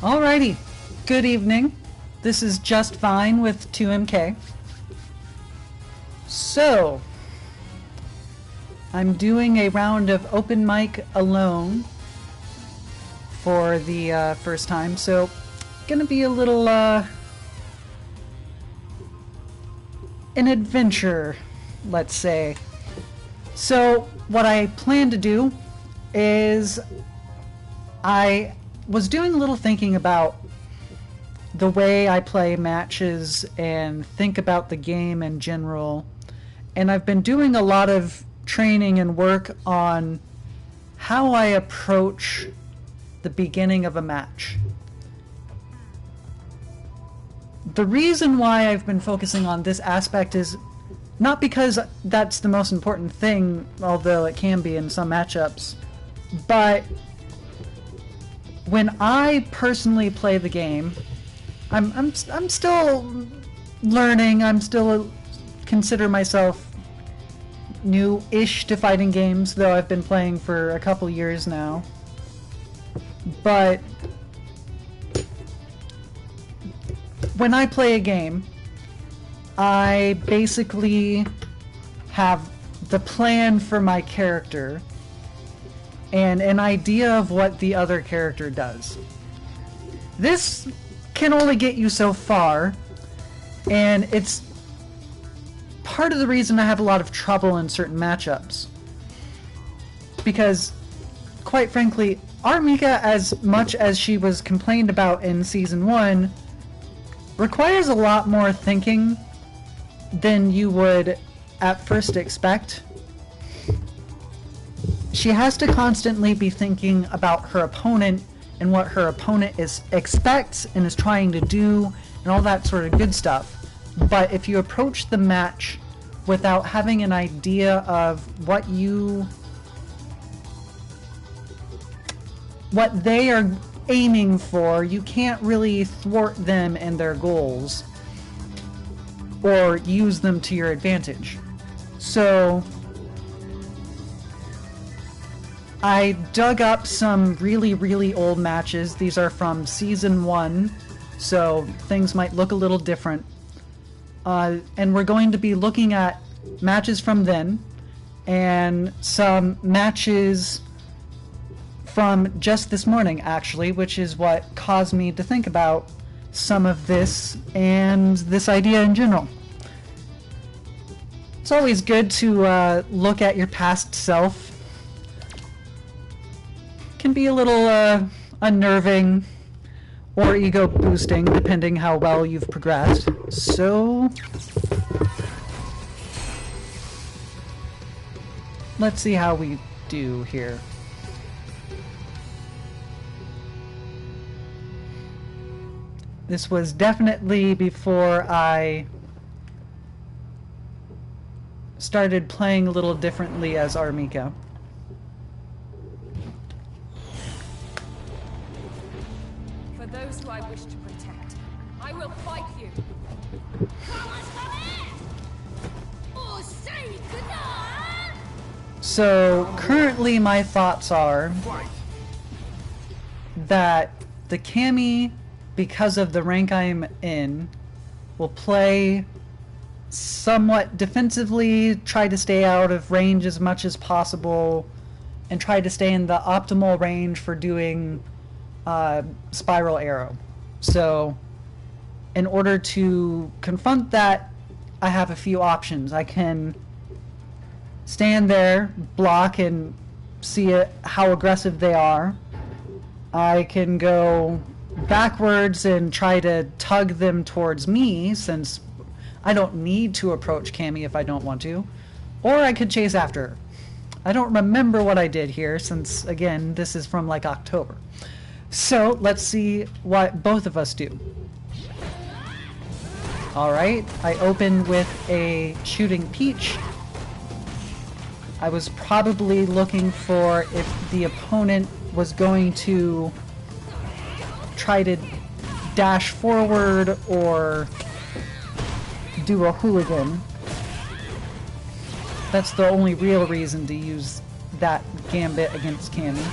Alrighty, good evening. This is Just Fine with 2MK. So, I'm doing a round of open mic alone for the first time, so gonna be a little an adventure, let's say. So, what I plan to do is I was doing a little thinking about the way I play matches and think about the game in general, and I've been doing a lot of training and work on how I approach the beginning of a match. The reason why I've been focusing on this aspect is not because that's the most important thing, although it can be in some matchups, but when I personally play the game, I'm still learning. I'm still consider myself new-ish to fighting games, though I've been playing for a couple years now. But when I play a game, I basically have the plan for my character and an idea of what the other character does. This can only get you so far, and it's part of the reason I have a lot of trouble in certain matchups. Because, quite frankly, R.Mika, as much as she was complained about in Season 1, requires a lot more thinking than you would at first expect. She has to constantly be thinking about her opponent and what her opponent expects and is trying to do and all that sort of good stuff. But if you approach the match without having an idea of what they are aiming for, you can't really thwart them and their goals or use them to your advantage. So I dug up some really old matches. These are from Season 1, so things might look a little different. And we're going to be looking at matches from then, and some matches from just this morning, actually, which is what caused me to think about some of this and this idea in general. It's always good to look at your past self. Can be a little unnerving or ego boosting depending how well you've progressed. So let's see how we do here. This was definitely before I started playing a little differently as R.Mika. For those who I wish to protect, I will fight you. So currently my thoughts are that the Cammy, because of the rank I'm in, will play somewhat defensively, try to stay out of range as much as possible, and try to stay in the optimal range for doing spiral arrow. So in order to confront that, I have a few options. I can stand there, block, and see how aggressive they are. I can go backwards and try to tug them towards me, since I don't need to approach Cammy if I don't want to. Or I could chase after her. I don't remember what I did here, since, again, this is from like October. So let's see what both of us do. Alright, I open with a shooting peach. I was probably looking for if the opponent was going to try to dash forward or do a hooligan. That's the only real reason to use that gambit against Cammy.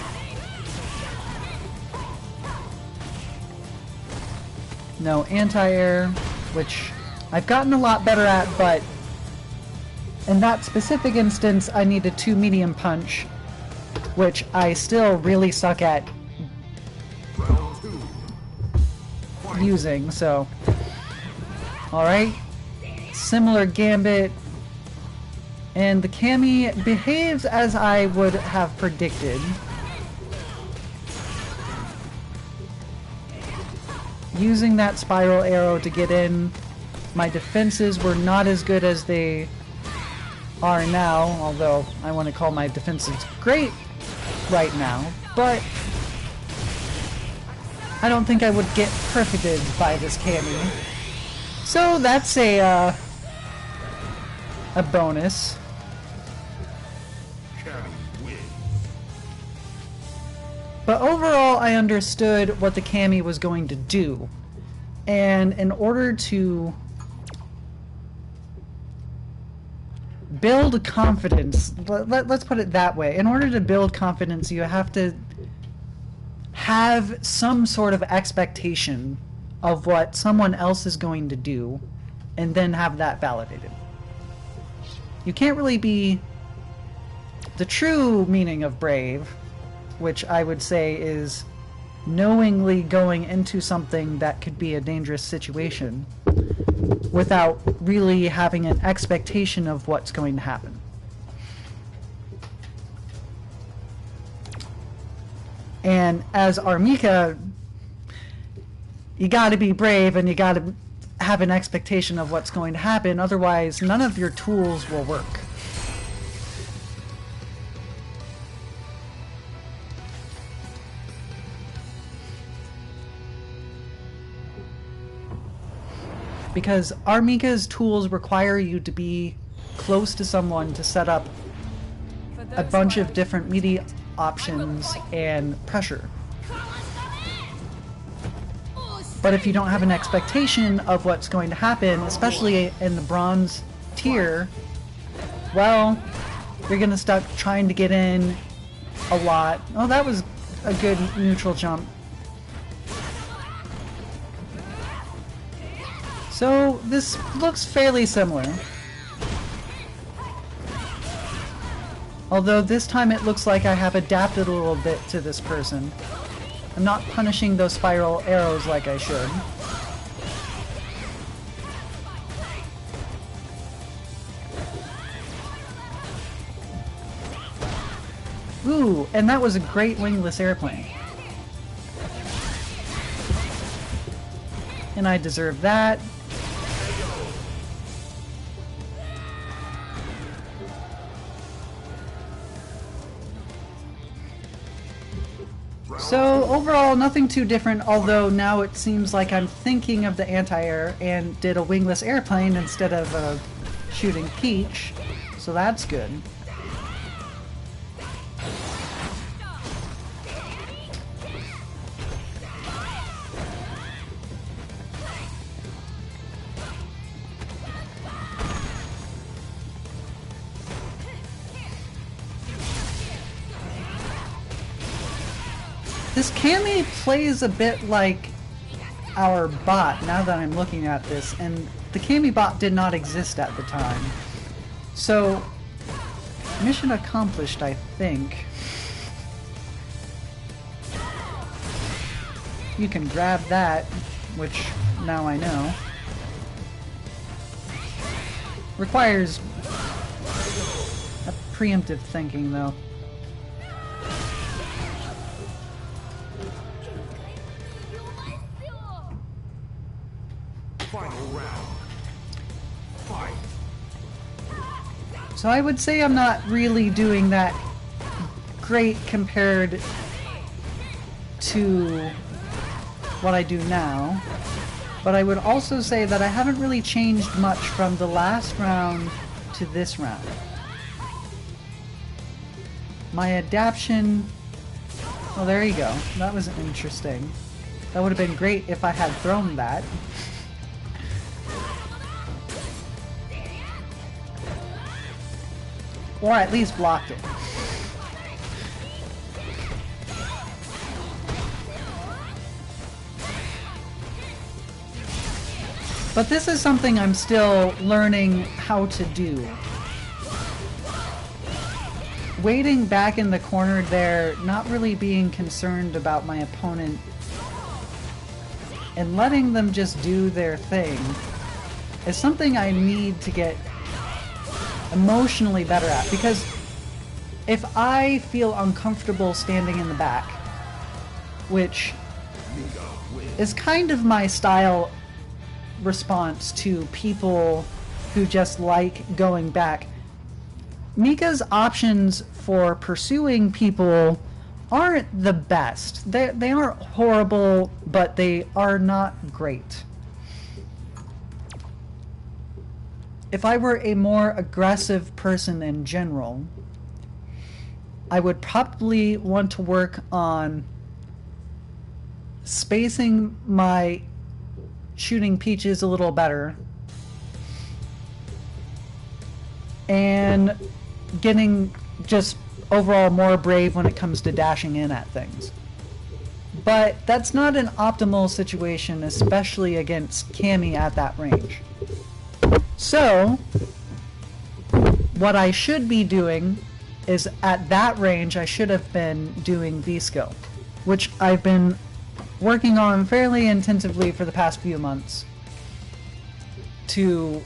No anti-air, which I've gotten a lot better at, but in that specific instance I needed 2 medium punch, which I still really suck at using, so... Alright. Similar gambit. And the Cammy behaves as I would have predicted. Using that spiral arrow to get in. My defenses were not as good as they are now, although I want to call my defenses great right now, but I don't think I would get perfected by this Cammy. So that's a bonus. But overall, I understood what the Cammy was going to do. And in order to build confidence, let's put it that way. In order to build confidence, you have to have some sort of expectation of what someone else is going to do, and then have that validated. You can't really be the true meaning of brave, which I would say is knowingly going into something that could be a dangerous situation without really having an expectation of what's going to happen. And as R.Mika, you gotta be brave and you gotta have an expectation of what's going to happen, otherwise none of your tools will work. Because R.Mika's tools require you to be close to someone to set up a bunch of different melee options and pressure. But if you don't have an expectation of what's going to happen, especially in the bronze tier, well, you're gonna start trying to get in a lot. Oh, that was a good neutral jump. So this looks fairly similar. Although this time it looks like I have adapted a little bit to this person. I'm not punishing those spiral arrows like I should. Ooh, and that was a great wingless airplane. And I deserve that. So overall, nothing too different, although now it seems like I'm thinking of the anti-air and did a wingless airplane instead of a shooting peach, so that's good. This Cammy plays a bit like our bot, now that I'm looking at this, and the Cammy bot did not exist at the time. So, mission accomplished, I think. You can grab that, which now I know. Requires a preemptive thinking, though. Final round. Fight. So I would say I'm not really doing that great compared to what I do now, but I would also say that I haven't really changed much from the last round to this round. My adaption... well, there you go. That was interesting. That would have been great if I had thrown that. Or at least blocked it. But this is something I'm still learning how to do. Waiting back in the corner there, not really being concerned about my opponent, and letting them just do their thing is something I need to get emotionally better at. Because if I feel uncomfortable standing in the back, which is kind of my style response to people who just like going back, Mika's options for pursuing people aren't the best. They aren't horrible, but they are not great. If I were a more aggressive person in general, I would probably want to work on spacing my shooting peaches a little better and getting just overall more brave when it comes to dashing in at things. But that's not an optimal situation, especially against Cammy at that range. So what I should be doing is, at that range I should have been doing V-Scope, which I've been working on fairly intensively for the past few months to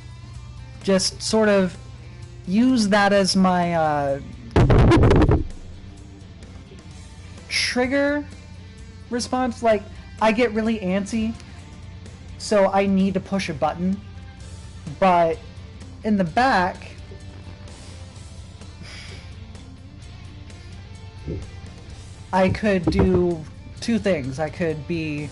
just sort of use that as my trigger response. Like, I get really antsy, so I need to push a button, but in the back I could do two things. I could be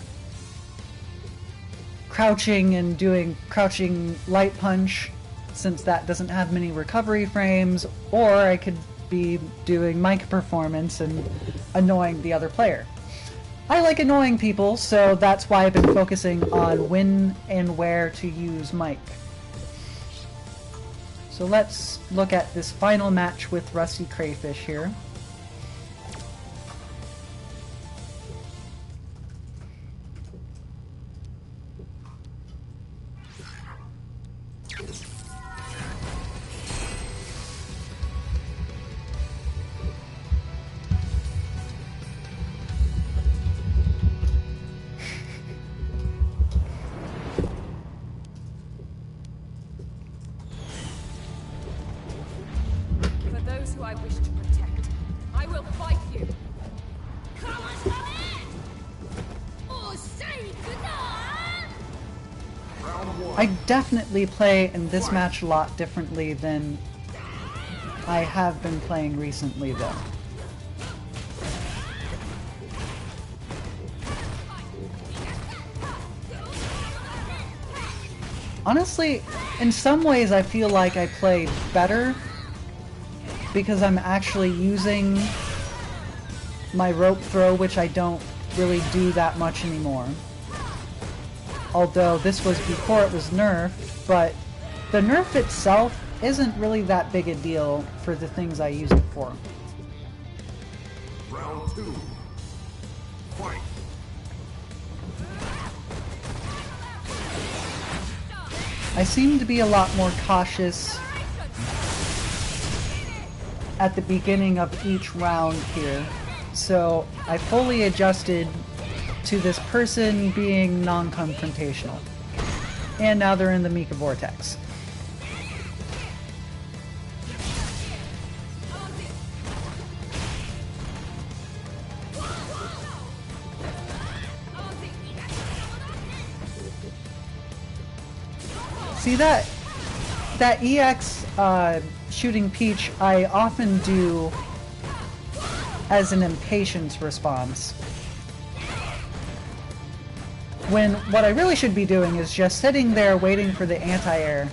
crouching and doing crouching light punch, since that doesn't have many recovery frames, or I could be doing mic performance and annoying the other player. I like annoying people, so that's why I've been focusing on when and where to use mic. So let's look at this final match with Rusty Crayfish here. I wish to protect. I will fight you. I definitely play in this match a lot differently than I have been playing recently, though. Honestly, in some ways I feel like I play better because I'm actually using my rope throw, which I don't really do that much anymore. Although this was before it was nerfed, but the nerf itself isn't really that big a deal for the things I use it for. Round 2. Fight. I seem to be a lot more cautious at the beginning of each round here, so I fully adjusted to this person being non-confrontational. And now they're in the Mika Vortex. See that EX shooting peach I often do as an impatience response, when what I really should be doing is just sitting there waiting for the anti-air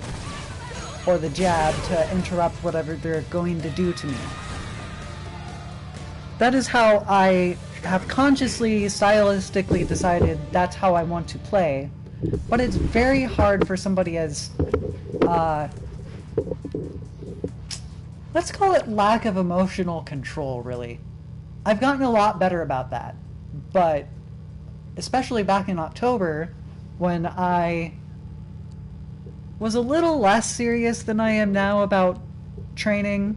or the jab to interrupt whatever they're going to do to me. That is how I have consciously, stylistically decided that's how I want to play, but it's very hard for somebody as let's call it lack of emotional control, really. I've gotten a lot better about that, but especially back in October, when I was a little less serious than I am now about training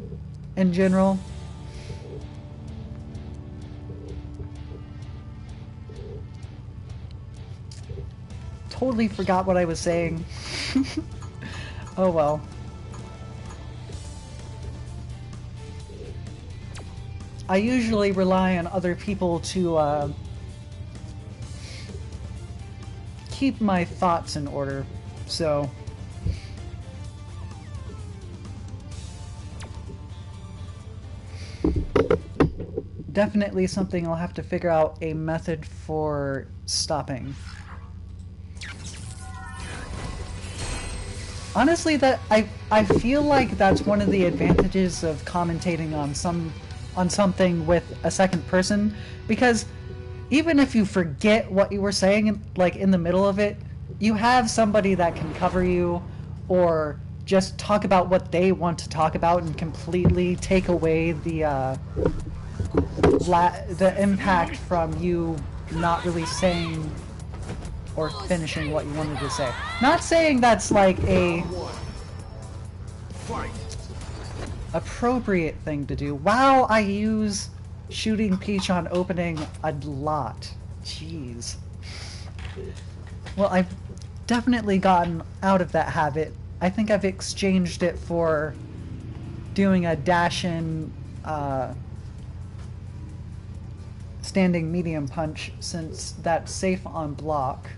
in general. Totally forgot what I was saying. Oh well. I usually rely on other people to keep my thoughts in order, so... Definitely something I'll have to figure out a method for stopping. Honestly, that I feel like that's one of the advantages of commentating on something with a second person, because even if you forget what you were saying like in the middle of it, you have somebody that can cover you or just talk about what they want to talk about and completely take away the impact from you not really saying or finishing what you wanted to say. Not saying that's like a appropriate thing to do. Wow, I use shooting Peach on opening a lot. Jeez. Well, I've definitely gotten out of that habit. I think I've exchanged it for doing a dash-in standing medium punch, since that's safe on block.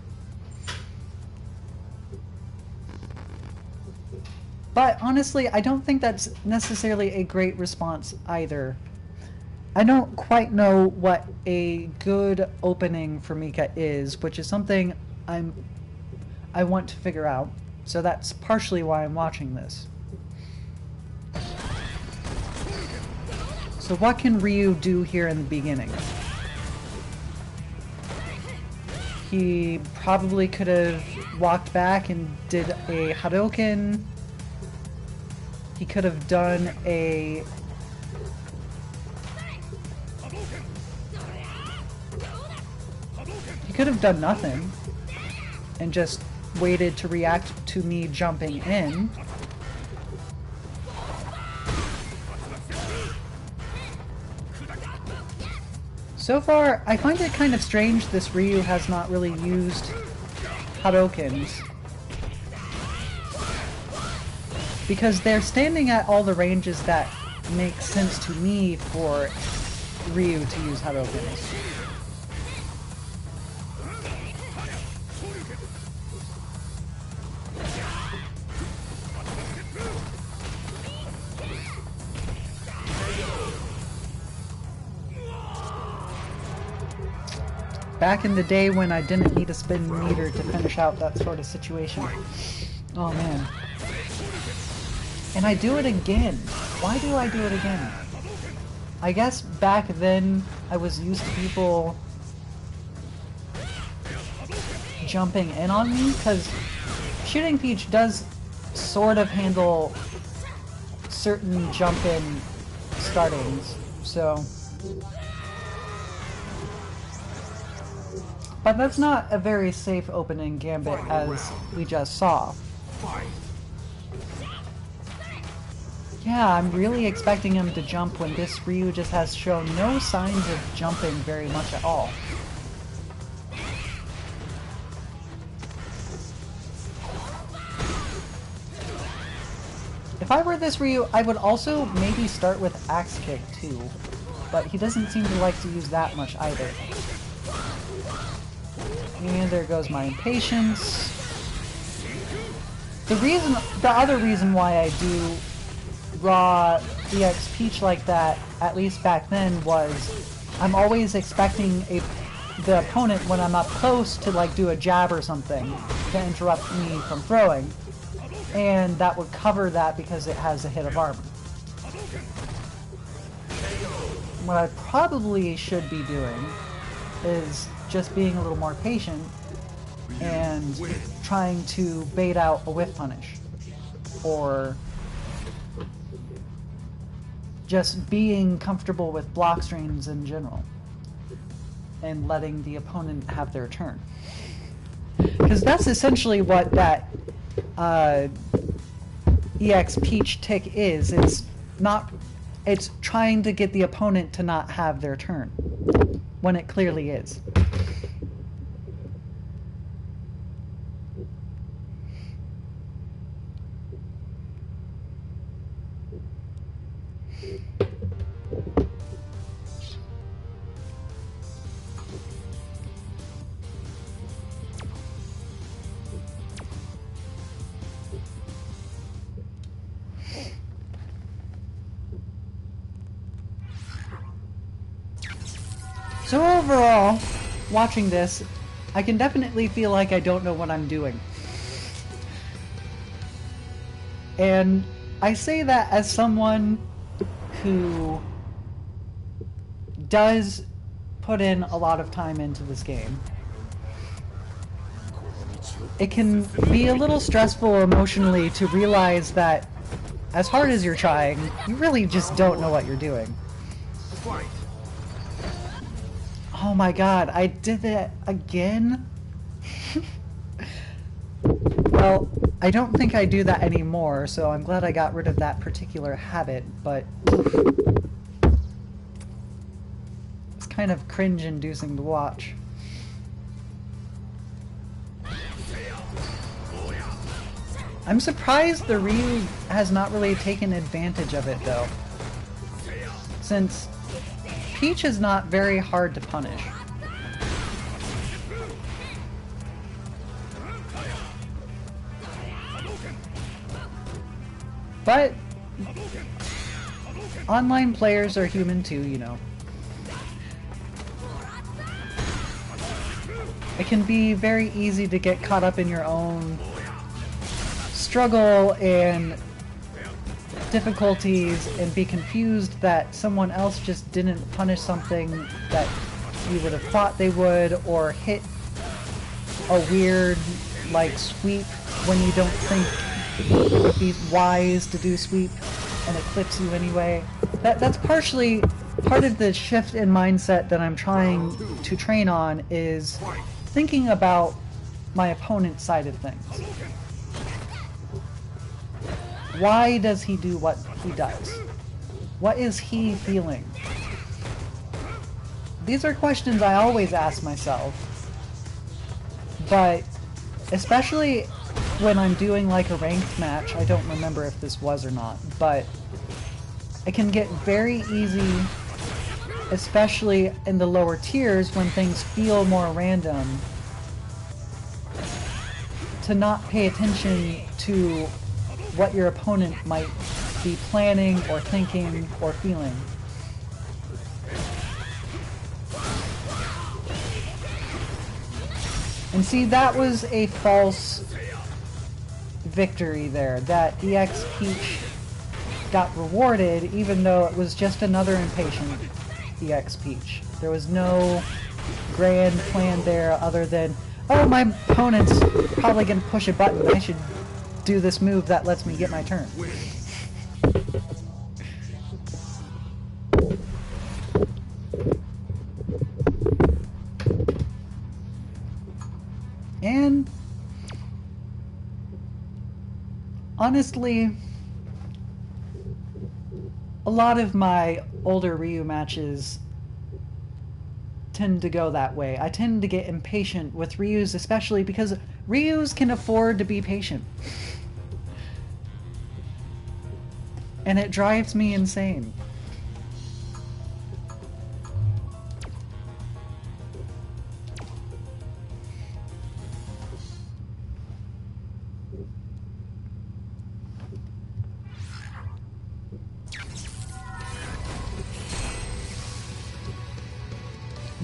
But honestly, I don't think that's necessarily a great response either. I don't quite know what a good opening for Mika is, which is something I want to figure out. So that's partially why I'm watching this. So what can Ryu do here in the beginning? He probably could have walked back and did a Hadouken. He could have done a... He could have done nothing and just waited to react to me jumping in. So far, I find it kind of strange this Ryu has not really used Hadoukens, because they're standing at all the ranges that make sense to me for Ryu to use Hadoukens. Back in the day when I didn't need a spin meter to finish out that sort of situation. Oh man. And I do it again. Why do I do it again? I guess back then I was used to people jumping in on me, because Shooting Peach does sort of handle certain jump-in startings, so... But that's not a very safe opening gambit, as we just saw. Yeah, I'm really expecting him to jump when this Ryu just has shown no signs of jumping very much at all. If I were this Ryu, I would also maybe start with Axe Kick too, but he doesn't seem to like to use that much either. And there goes my impatience. The other reason why I do raw EX Peach like that, at least back then, was I'm always expecting the opponent when I'm up close to like do a jab or something to interrupt me from throwing, and that would cover that because it has a hit of armor. What I probably should be doing is just being a little more patient and trying to bait out a whiff punish, or just being comfortable with block streams in general and letting the opponent have their turn, because that's essentially what that uh, EX Peach tick is. It's trying to get the opponent to not have their turn, when it clearly is. So overall, watching this, I can definitely feel like I don't know what I'm doing. And I say that as someone who does put in a lot of time into this game. It can be a little stressful emotionally to realize that as hard as you're trying, you really just don't know what you're doing. Fight. Oh my god, I did that again? Well, I don't think I do that anymore, so I'm glad I got rid of that particular habit, but it's kind of cringe-inducing to watch. I'm surprised the Ryu has not really taken advantage of it, though, since Peach is not very hard to punish. But online players are human too, you know. It can be very easy to get caught up in your own struggle and difficulties and be confused that someone else just didn't punish something that you would have thought they would, or hit a weird, like, sweep when you don't think it would be wise to do sweep, and it clips you anyway. That's partially part of the shift in mindset that I'm trying to train on, is thinking about my opponent's side of things. Why does he do what he does? What is he feeling? These are questions I always ask myself, but especially when I'm doing like a ranked match, I don't remember if this was or not, but it can get very easy, especially in the lower tiers when things feel more random, to not pay attention to what your opponent might be planning or thinking or feeling. And see, that was a false victory there. That EX Peach got rewarded even though it was just another impatient EX Peach. There was no grand plan there other than, oh, my opponent's probably going to push a button, I should do this move that lets me get my turn. And honestly, a lot of my older Ryu matches tend to go that way. I tend to get impatient with Ryus, especially because Ryus can afford to be patient. And it drives me insane.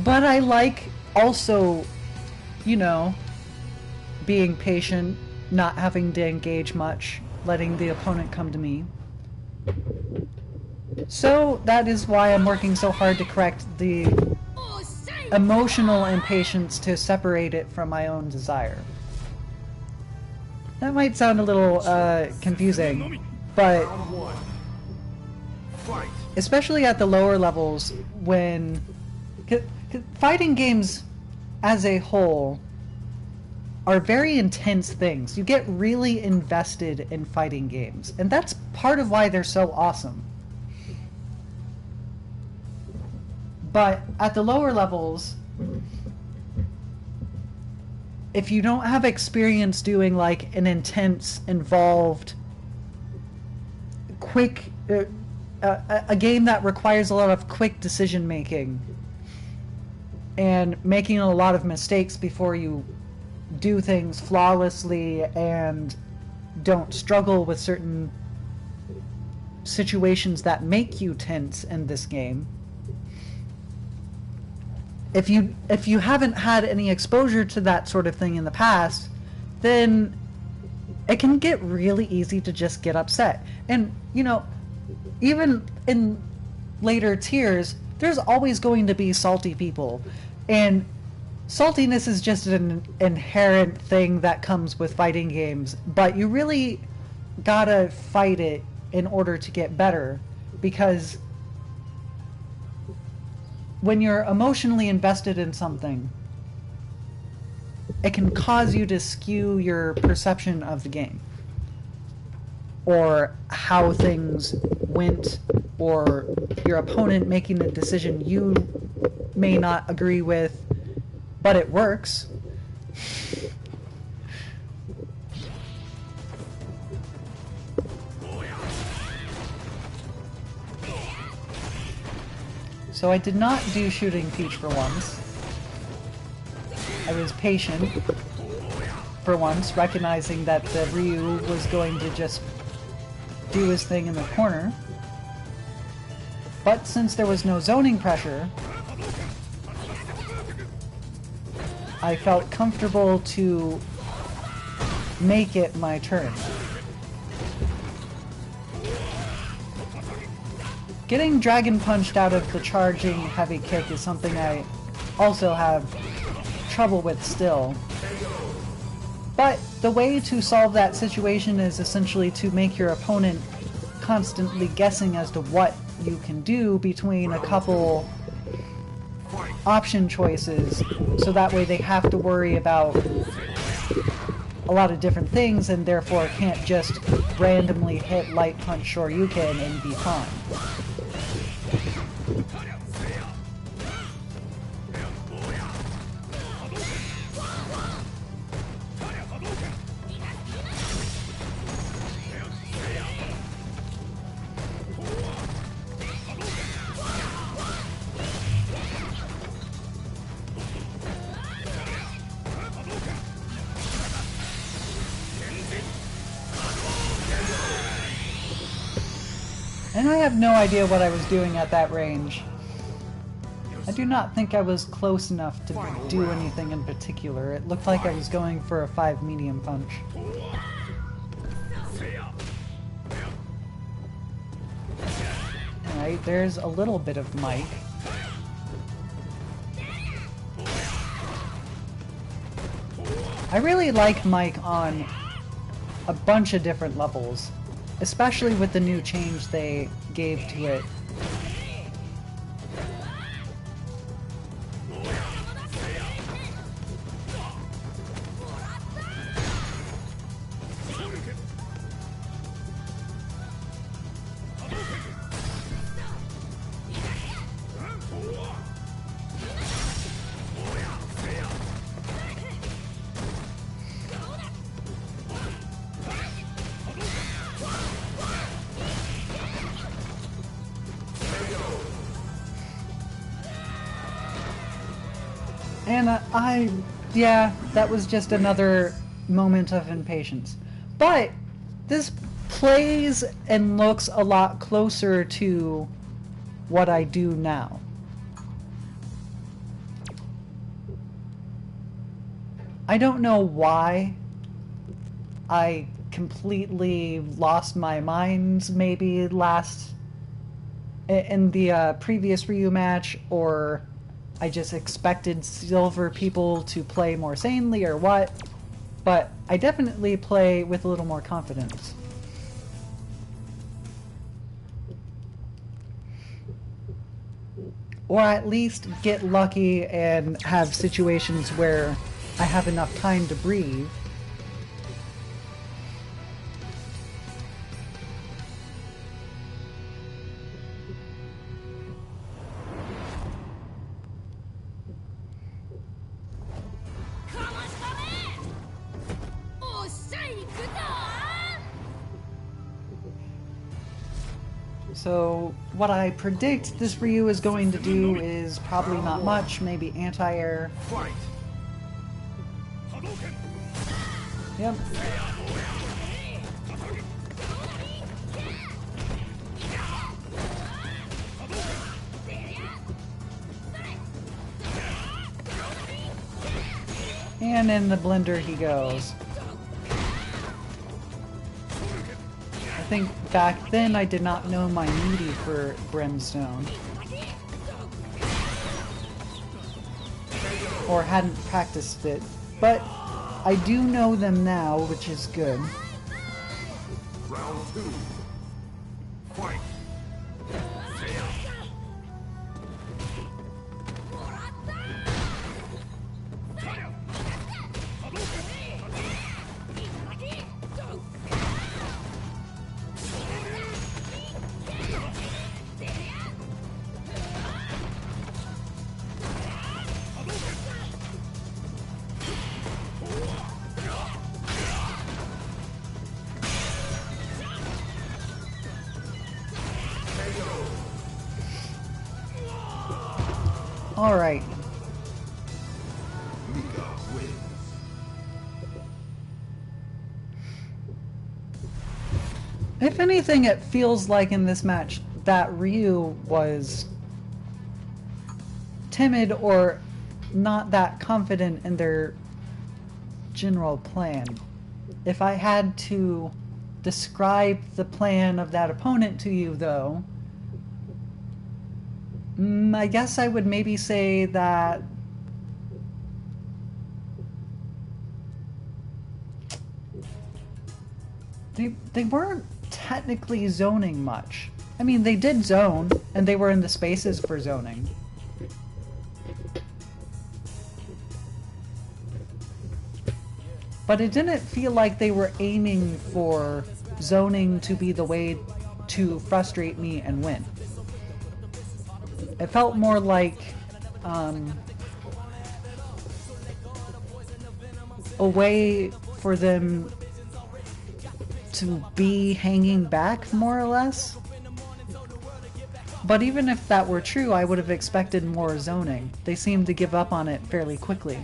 But I like also, you know, being patient, not having to engage much, letting the opponent come to me. So that is why I'm working so hard to correct the emotional impatience, to separate it from my own desire. That might sound a little confusing, but especially at the lower levels, when fighting games as a whole are very intense things. You get really invested in fighting games, and that's part of why they're so awesome. But at the lower levels, if you don't have experience doing like an intense, involved, quick, a game that requires a lot of quick decision making and making a lot of mistakes before you do things flawlessly and don't struggle with certain situations that make you tense in this game. If you haven't had any exposure to that sort of thing in the past, then it can get really easy to just get upset. And, you know, even in later tiers, there's always going to be salty people. And saltiness is just an inherent thing that comes with fighting games, but you really gotta fight it in order to get better, because when you're emotionally invested in something, it can cause you to skew your perception of the game, or how things went, or your opponent making a decision you may not agree with, but it works. So I did not do shooting Peach for once. I was patient for once, recognizing that the Ryu was going to just do his thing in the corner. But since there was no zoning pressure, I felt comfortable to make it my turn. Getting Dragon Punched out of the charging heavy kick is something I also have trouble with still. But the way to solve that situation is essentially to make your opponent constantly guessing as to what you can do between a couple option choices, so that way they have to worry about a lot of different things and therefore can't just randomly hit Light Punch Shoryuken and be fine. And I have no idea what I was doing at that range. I do not think I was close enough to do anything in particular. It looked like I was going for a 5 medium punch. Alright, there's a little bit of Mike. I really like Mike on a bunch of different levels, especially with the new change they gave to it. And yeah, that was just another moment of impatience. But this plays and looks a lot closer to what I do now. I don't know why I completely lost my mind maybe in the previous Ryu match, or I just expected silver people to play more sanely or what, but I definitely play with a little more confidence. Or at least get lucky and have situations where I have enough time to breathe. So what I predict this Ryu is going to do is probably not much, maybe anti-air. Fight! Yep. And in the blender he goes. I think back then I did not know my meaty for Brimstone. Or hadn't practiced it. But I do know them now, which is good. Round 2. Fight! Alright. Mika wins. If anything, it feels like in this match that Ryu was timid or not that confident in their general plan. If I had to describe the plan of that opponent to you, though, I guess I would maybe say that they weren't technically zoning much. I mean, they did zone, and they were in the spaces for zoning. But it didn't feel like they were aiming for zoning to be the way to frustrate me and win. It felt more like a way for them to be hanging back, more or less. But even if that were true, I would have expected more zoning. They seemed to give up on it fairly quickly.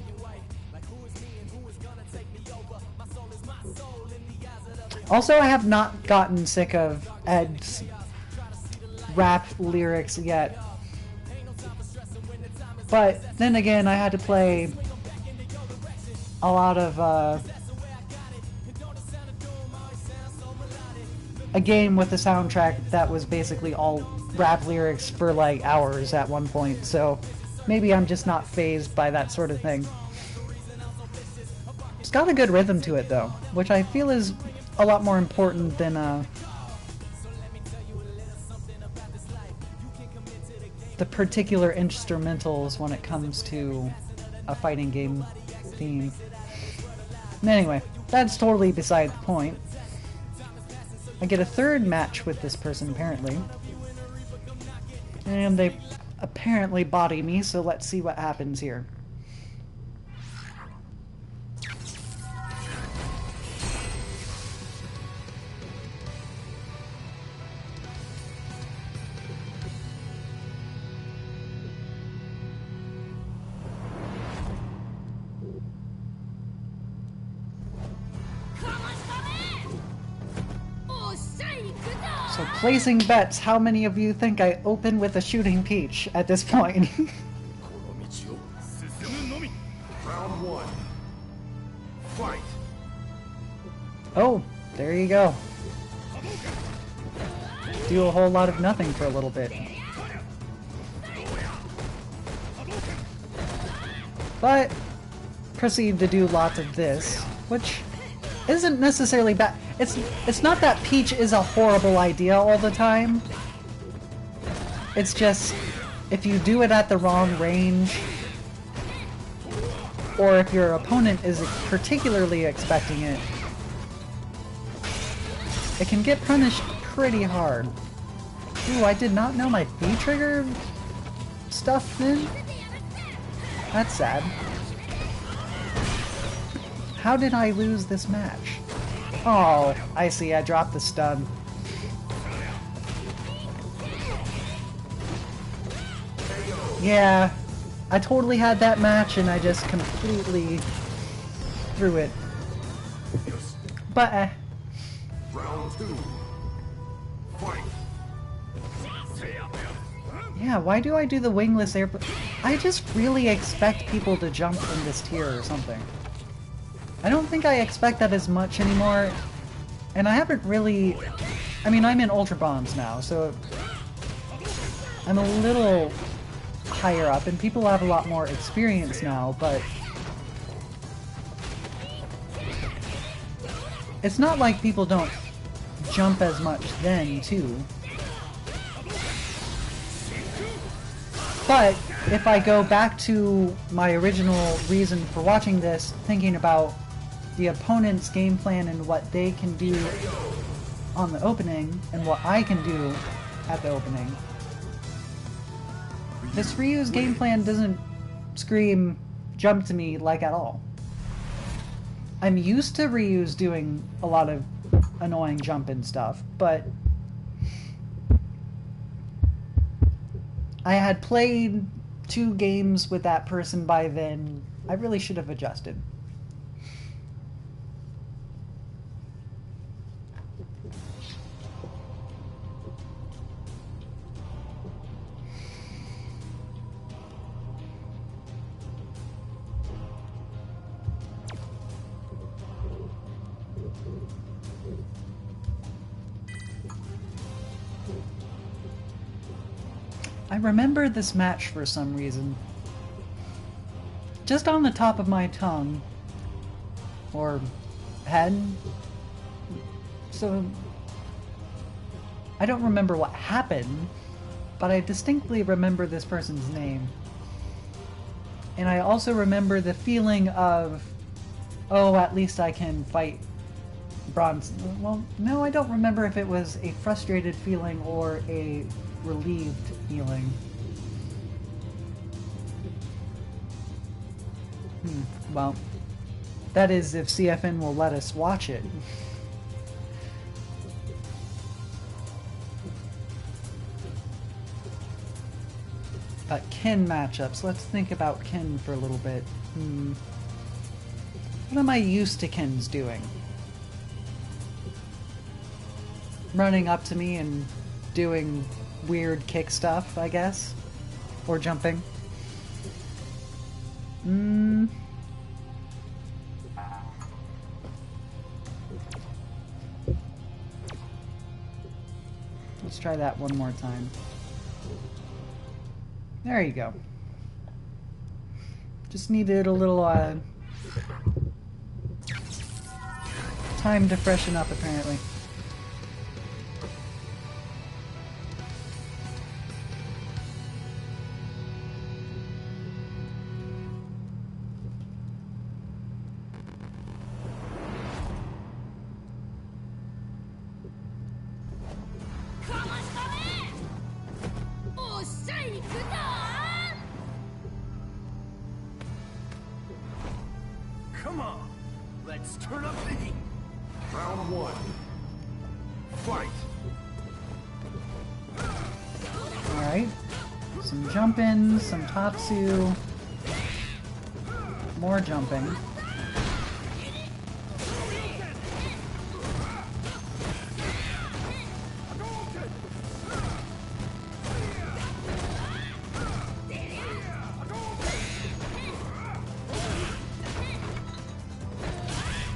Also, I have not gotten sick of Ed's rap lyrics yet. But then again, I had to play a lot of a game with a soundtrack that was basically all rap lyrics for like hours at one point, so maybe I'm just not fazed by that sort of thing. It's got a good rhythm to it though, which I feel is a lot more important than the particular instrumentals when it comes to a fighting game theme. Anyway, that's totally beside the point. I get a third match with this person apparently. And they apparently body me, so let's see what happens here. So placing bets, how many of you think I open with a shooting peach at this point? Round 1. Fight! Oh, there you go. Do a whole lot of nothing for a little bit. But proceed to do lots of this, which isn't necessarily bad. It's not that Peach is a horrible idea all the time. It's just, if you do it at the wrong range, or if your opponent is particularly expecting it, it can get punished pretty hard. Ooh, I did not know my V-trigger stuff then? That's sad. How did I lose this match? Oh, I see, I dropped the stun. Yeah, I totally had that match and I just completely threw it. But Round 2. Fight. yeah, why do I do the wingless air? I just really expect people to jump in this tier or something. I don't think I expect that as much anymore, and I haven't really... I mean, I'm in Ultra Bronze now, so I'm a little higher up, and people have a lot more experience now, but it's not like people don't jump as much then, too. But if I go back to my original reason for watching this, thinking about the opponent's game plan and what they can do on the opening, and what I can do at the opening, this Ryu's game plan doesn't scream jump to me like at all. I'm used to Ryu's doing a lot of annoying jump and stuff, but I had played 2 games with that person by then. I really should have adjusted. I remember this match for some reason. Just on the top of my tongue. Or head. So I don't remember what happened, but I distinctly remember this person's name. And I also remember the feeling of, oh, at least I can fight Bronze. Well, no, I don't remember if it was a frustrated feeling or a relieved feeling. Well, that is if CFN will let us watch it. But Ken matchups. Let's think about Ken for a little bit. What am I used to Ken's doing? Running up to me and doing weird kick stuff, I guess? Or jumping. Let's try that one more time. There you go. Just needed a little time to freshen up, apparently. Come on, let's turn up the heat. Round 1. Fight. Alright. Some jumping, some Tatsu. More jumping.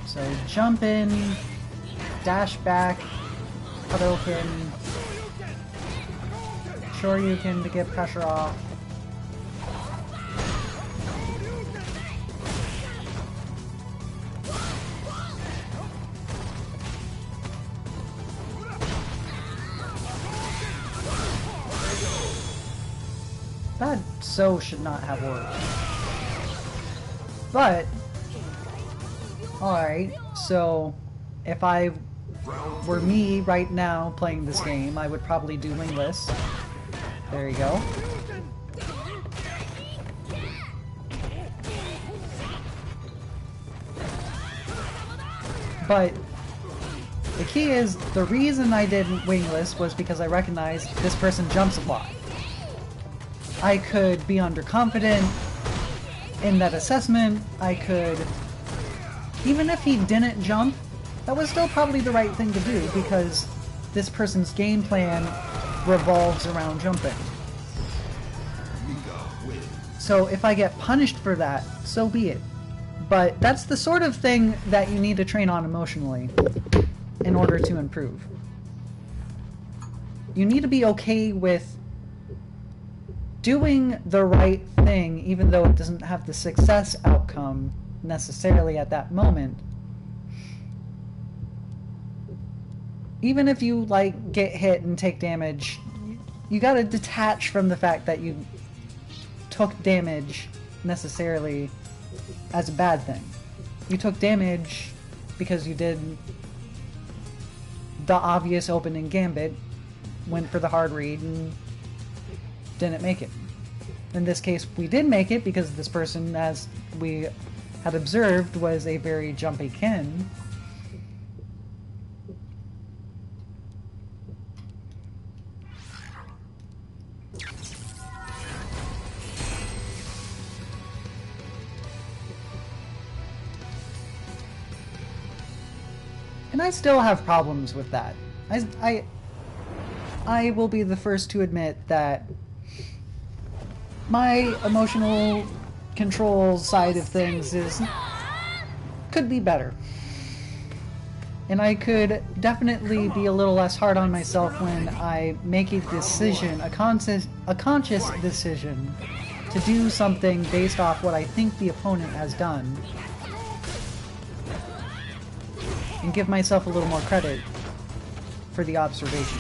So jump in, dash back, Hadouken, Shoryuken to get pressure off. That so should not have worked. But, alright, so if I were me right now playing this game, I would probably do wingless. There you go. But the key is, the reason I did wingless was because I recognized this person jumps a lot. I could be underconfident in that assessment. I could, even if he didn't jump, that was still probably the right thing to do because this person's game plan revolves around jumping. So if I get punished for that, so be it. But that's the sort of thing that you need to train on emotionally in order to improve. You need to be okay with doing the right thing even though it doesn't have the success outcome necessarily at that moment. Even if you like get hit and take damage, you gotta detach from the fact that you took damage necessarily as a bad thing. You took damage because you did the obvious opening gambit, went for the hard read, and didn't make it. In this case, we did make it because this person, as we had observed, was a very jumpy kin. And I still have problems with that. I will be the first to admit that my emotional control side of things could be better. And I could definitely be a little less hard on myself when I make a decision, a conscious decision, to do something based off what I think the opponent has done. And give myself a little more credit for the observation.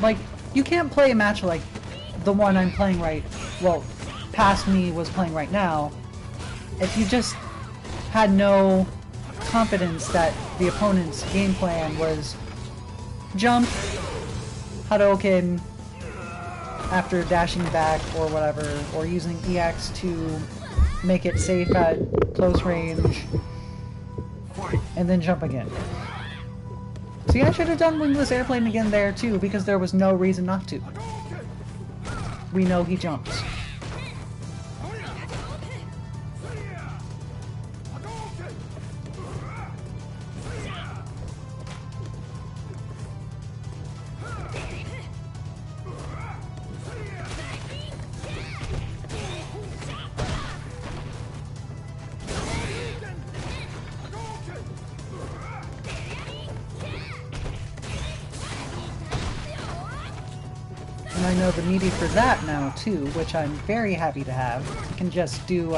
Like, you can't play a match like the one I'm playing past me was playing right now, if you just had no confidence that the opponent's game plan was jump, Hadouken, after dashing back or whatever, or using EX to make it safe at close range, and then jump again. See, I should have done wingless airplane again there too, because there was no reason not to. We know he jumps. And I know the meaty for that now too, which I'm very happy to have. You can just do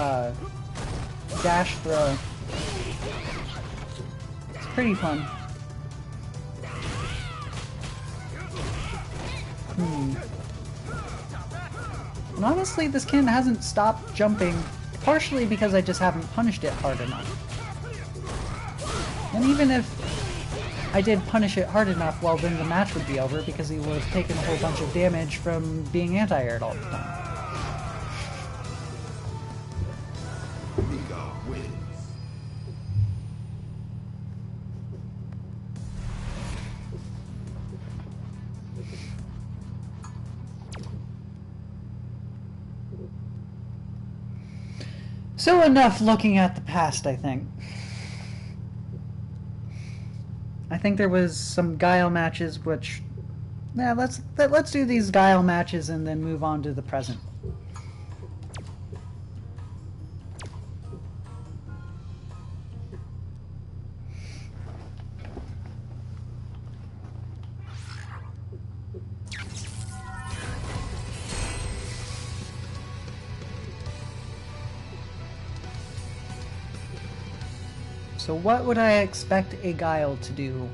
dash throw. It's pretty fun. And honestly, this kin hasn't stopped jumping, partially because I just haven't punished it hard enough. And even if I did punish it hard enough, well then the match would be over because he would have taken a whole bunch of damage from being anti-aired all the time. R.Mika wins. So enough looking at the past, I think. I think there was some Guile matches which... Yeah, let's do these Guile matches and then move on to the present. So what would I expect a Guile to do?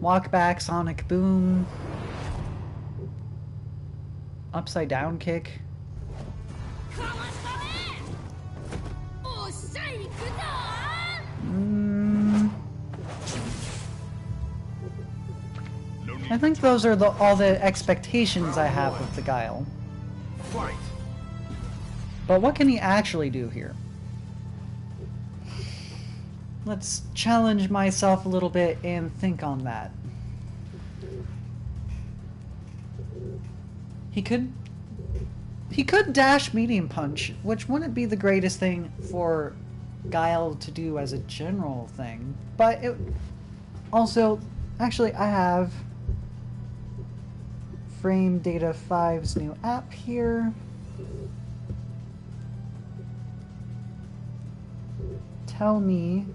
Walk back, sonic boom. Upside down kick. I think those are all the expectations I have of the Guile. Fight. But what can he actually do here? Let's challenge myself a little bit and think on that. He could dash medium punch, which wouldn't be the greatest thing for Guile to do as a general thing. But it also, actually, I have Frame Data 5's new app here. Tell me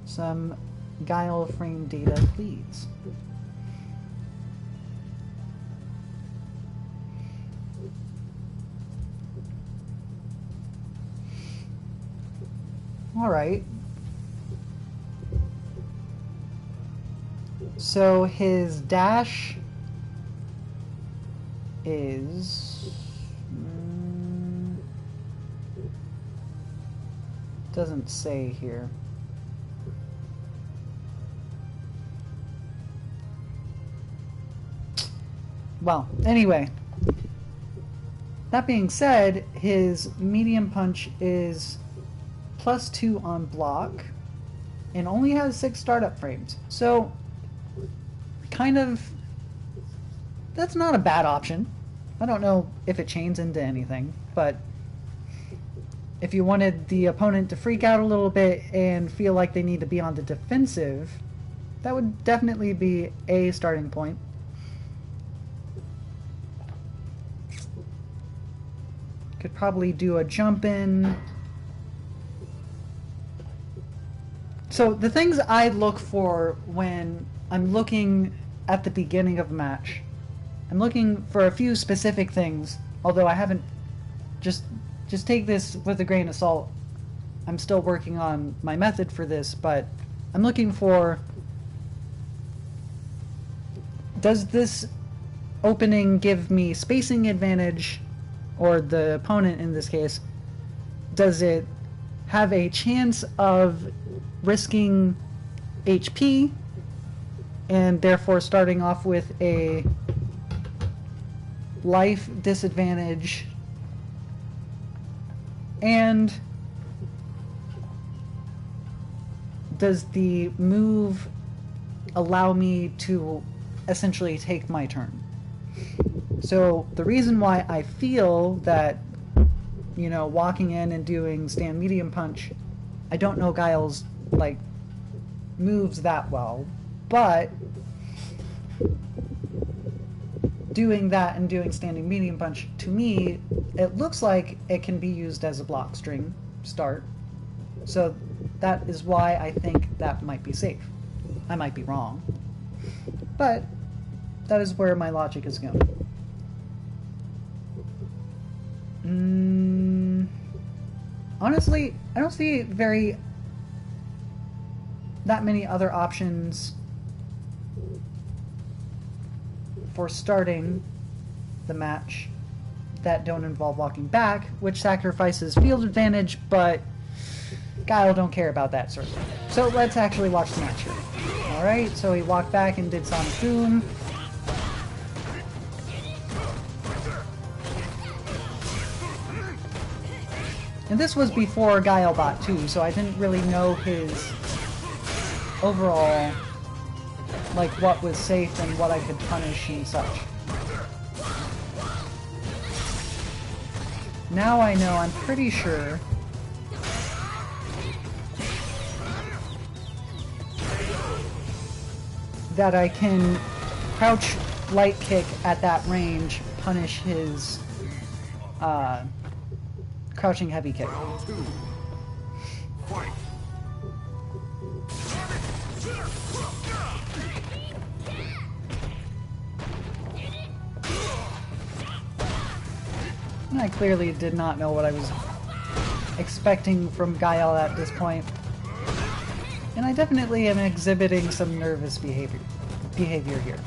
some Guile frame data, please. Alright. So his dash is... doesn't say here. Well, anyway. That being said, his medium punch is +2 on block and only has 6 startup frames. So, kind of, that's not a bad option. I don't know if it chains into anything, but if you wanted the opponent to freak out a little bit and feel like they need to be on the defensive, that would definitely be a starting point. Could probably do a jump in. So the things I look for when I'm looking at the beginning of a match, I'm looking for a few specific things, although I haven't, just take this with a grain of salt. I'm still working on my method for this, but I'm looking for, does this opening give me spacing advantage, or the opponent in this case, does it have a chance of risking HP and therefore starting off with a life disadvantage, and does the move allow me to essentially take my turn? So the reason why I feel that, you know, walking in and doing stand medium punch, I don't know Guile's like moves that well, but doing that and doing standing medium punch, to me, it looks like it can be used as a block string start. So that is why I think that might be safe. I might be wrong, but that is where my logic is going. Honestly, I don't see that many other options for starting the match that don't involve walking back, which sacrifices field advantage, but Guile don't care about that sort of thing. So let's actually watch the match here. Alright, so he walked back and did Sonic Boom. And this was before Guile bot too, so I didn't really know his overall, like what was safe and what I could punish and such. Now I know, I'm pretty sure that I can crouch light kick at that range, punish his crouching heavy kick. Round 2. Fight. I clearly did not know what I was expecting from Guile at this point. And I definitely am exhibiting some nervous behavior. behavior here.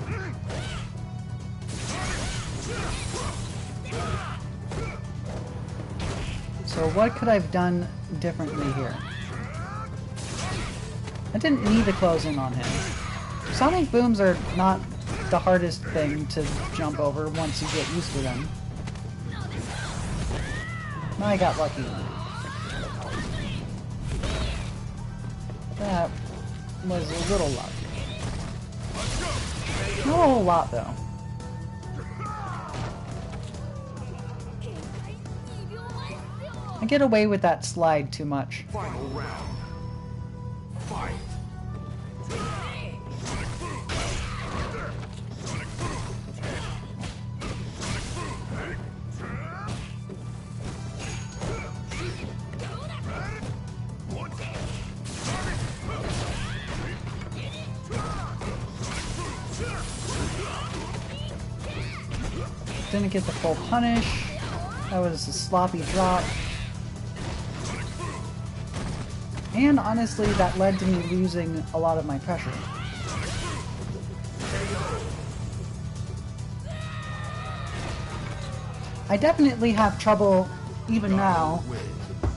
So what could I have done differently here? I didn't need to close in on him. Sonic booms are not the hardest thing to jump over once you get used to them. I got lucky. That was a little luck. Not a whole lot, though. I get away with that slide too much. Final round. Fight. Didn't get the full punish. That was a sloppy drop. And honestly, that led to me losing a lot of my pressure. I definitely have trouble, even now,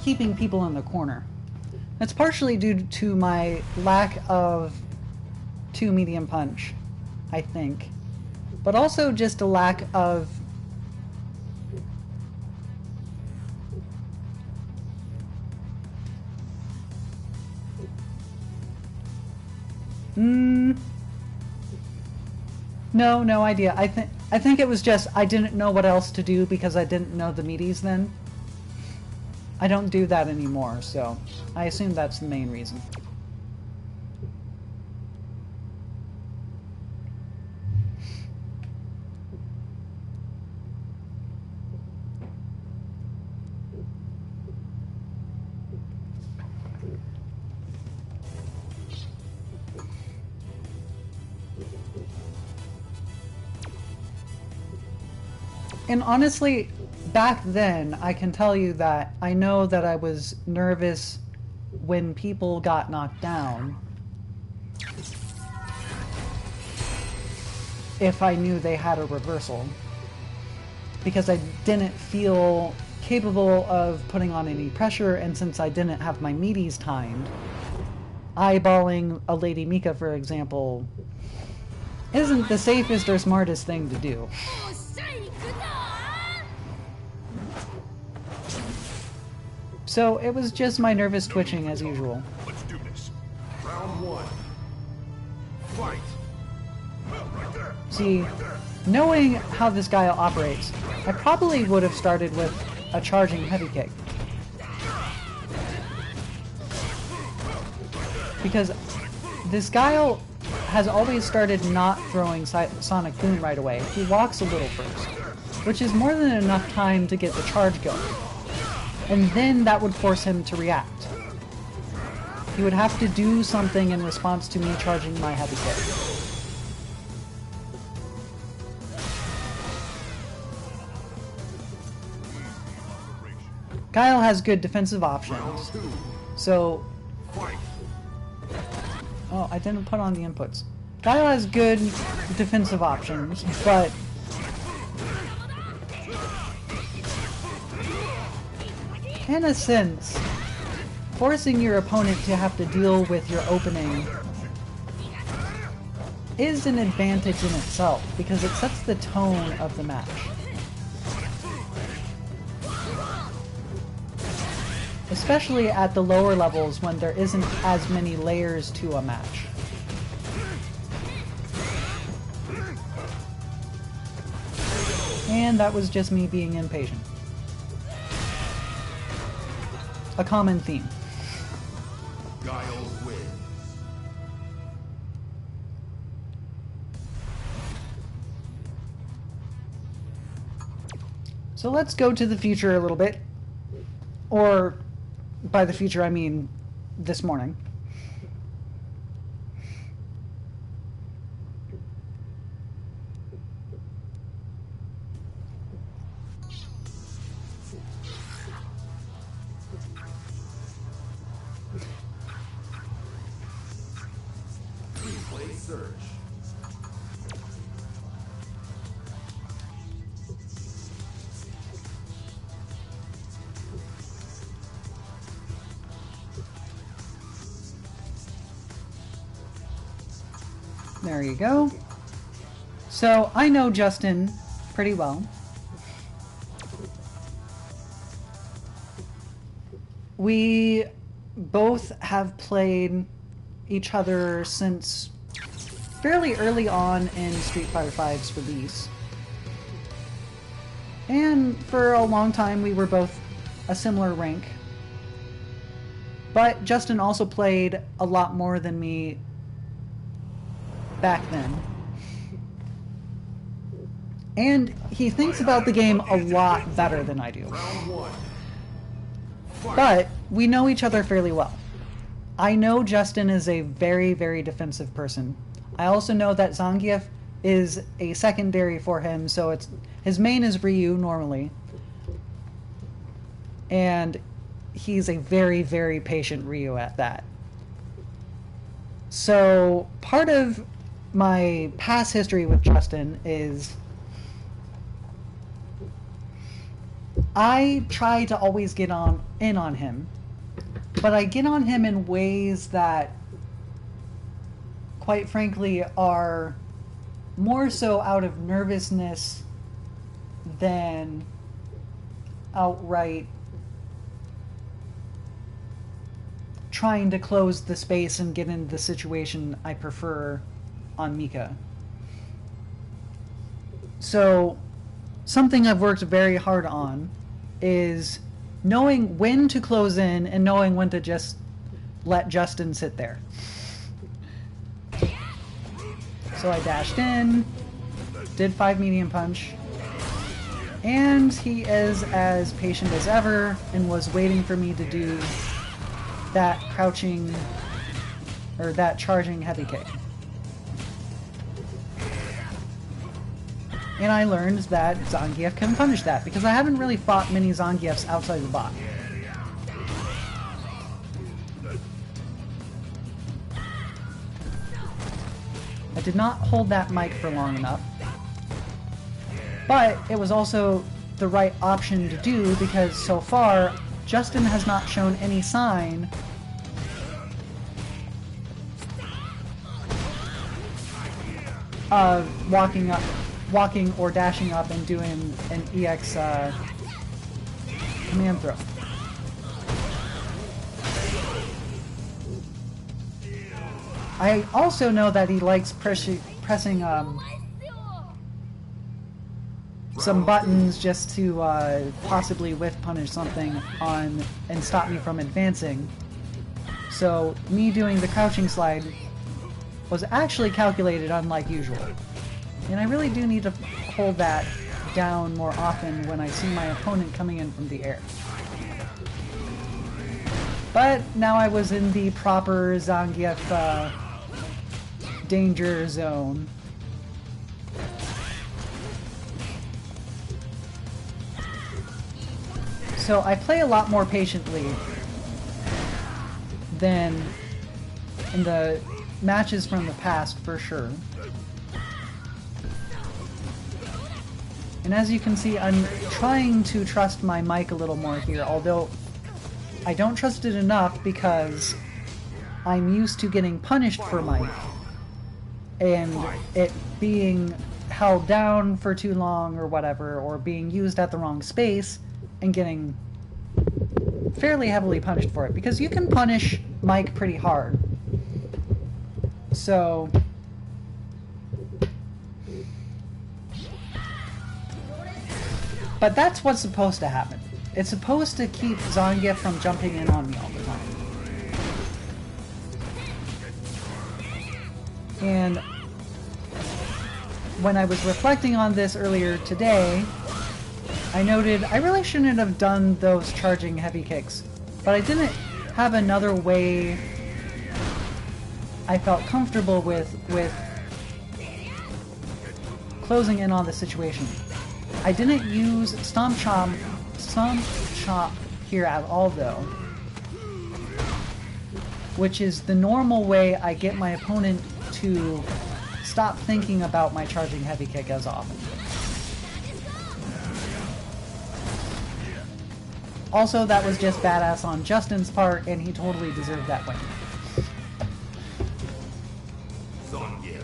keeping people in the corner. That's partially due to my lack of 2 medium punch, I think. But also just a lack of no idea. I think it was just I didn't know what else to do because I didn't know the meaties then. I don't do that anymore, so I assume that's the main reason. And honestly, back then, I can tell you that I know that I was nervous when people got knocked down. If I knew they had a reversal. Because I didn't feel capable of putting on any pressure, and since I didn't have my meaties timed, eyeballing a Lady Mika, for example, isn't the safest or smartest thing to do. So it was just my nervous twitching as usual. Let's do this. Round 1. Fight. Right there. See, knowing how this guy operates, I probably would have started with a charging heavy kick. Because this guy has always started not throwing Sonic Boom right away. He walks a little first, which is more than enough time to get the charge going. And then that would force him to react. He would have to do something in response to me charging my heavy kick. Guile has good defensive options. So... Oh, I didn't put on the inputs. Guile has good defensive options, but... in a sense, forcing your opponent to have to deal with your opening is an advantage in itself, because it sets the tone of the match. Especially at the lower levels when there isn't as many layers to a match. And that was just me being impatient. A common theme. Guile wins. So let's go to the future a little bit. Or, by the future I mean this morning. There you go. So, I know Justin pretty well. We both have played each other since fairly early on in Street Fighter V's release. And for a long time we were both a similar rank. But Justin also played a lot more than me back then. And he thinks about the game a lot better than I do. But we know each other fairly well. I know Justin is a very, very defensive person. I also know that Zangief is a secondary for him, so his main is Ryu normally. And he's a very, very patient Ryu at that. So part of my past history with Justin is I try to always get in on him, but I get on him in ways that, quite frankly, are more so out of nervousness than outright trying to close the space and get into the situation I prefer on Mika. So, something I've worked very hard on is knowing when to close in and knowing when to just let Justin sit there. So I dashed in, did 5 medium punch, and he is as patient as ever and was waiting for me to do that crouching, or that charging heavy kick. And I learned that Zangief can punish that, because I haven't really fought many Zangiefs outside the box. I did not hold that mic for long enough. But it was also the right option to do, because so far, Justin has not shown any sign of walking or dashing up and doing an EX command throw. I also know that he likes pressing some buttons just to possibly whiff punish something on and stop me from advancing. So me doing the crouching slide was actually calculated unlike usual. And I really do need to hold that down more often when I see my opponent coming in from the air. But now I was in the proper Zangief danger zone. So I play a lot more patiently than in the matches from the past, for sure. And as you can see, I'm trying to trust my mic a little more here, although I don't trust it enough because I'm used to getting punished for mic and it being held down for too long or whatever, or being used at the wrong space and getting fairly heavily punished for it, because you can punish mic pretty hard. So but that's what's supposed to happen. It's supposed to keep Zangief from jumping in on me all the time. And when I was reflecting on this earlier today, I noted I really shouldn't have done those charging heavy kicks, but I didn't have another way I felt comfortable with closing in on the situation. I didn't use Stomp Chop here at all though, which is the normal way I get my opponent to stop thinking about my charging heavy kick as often. Also, that was just badass on Justin's part, and he totally deserved that win. Zangief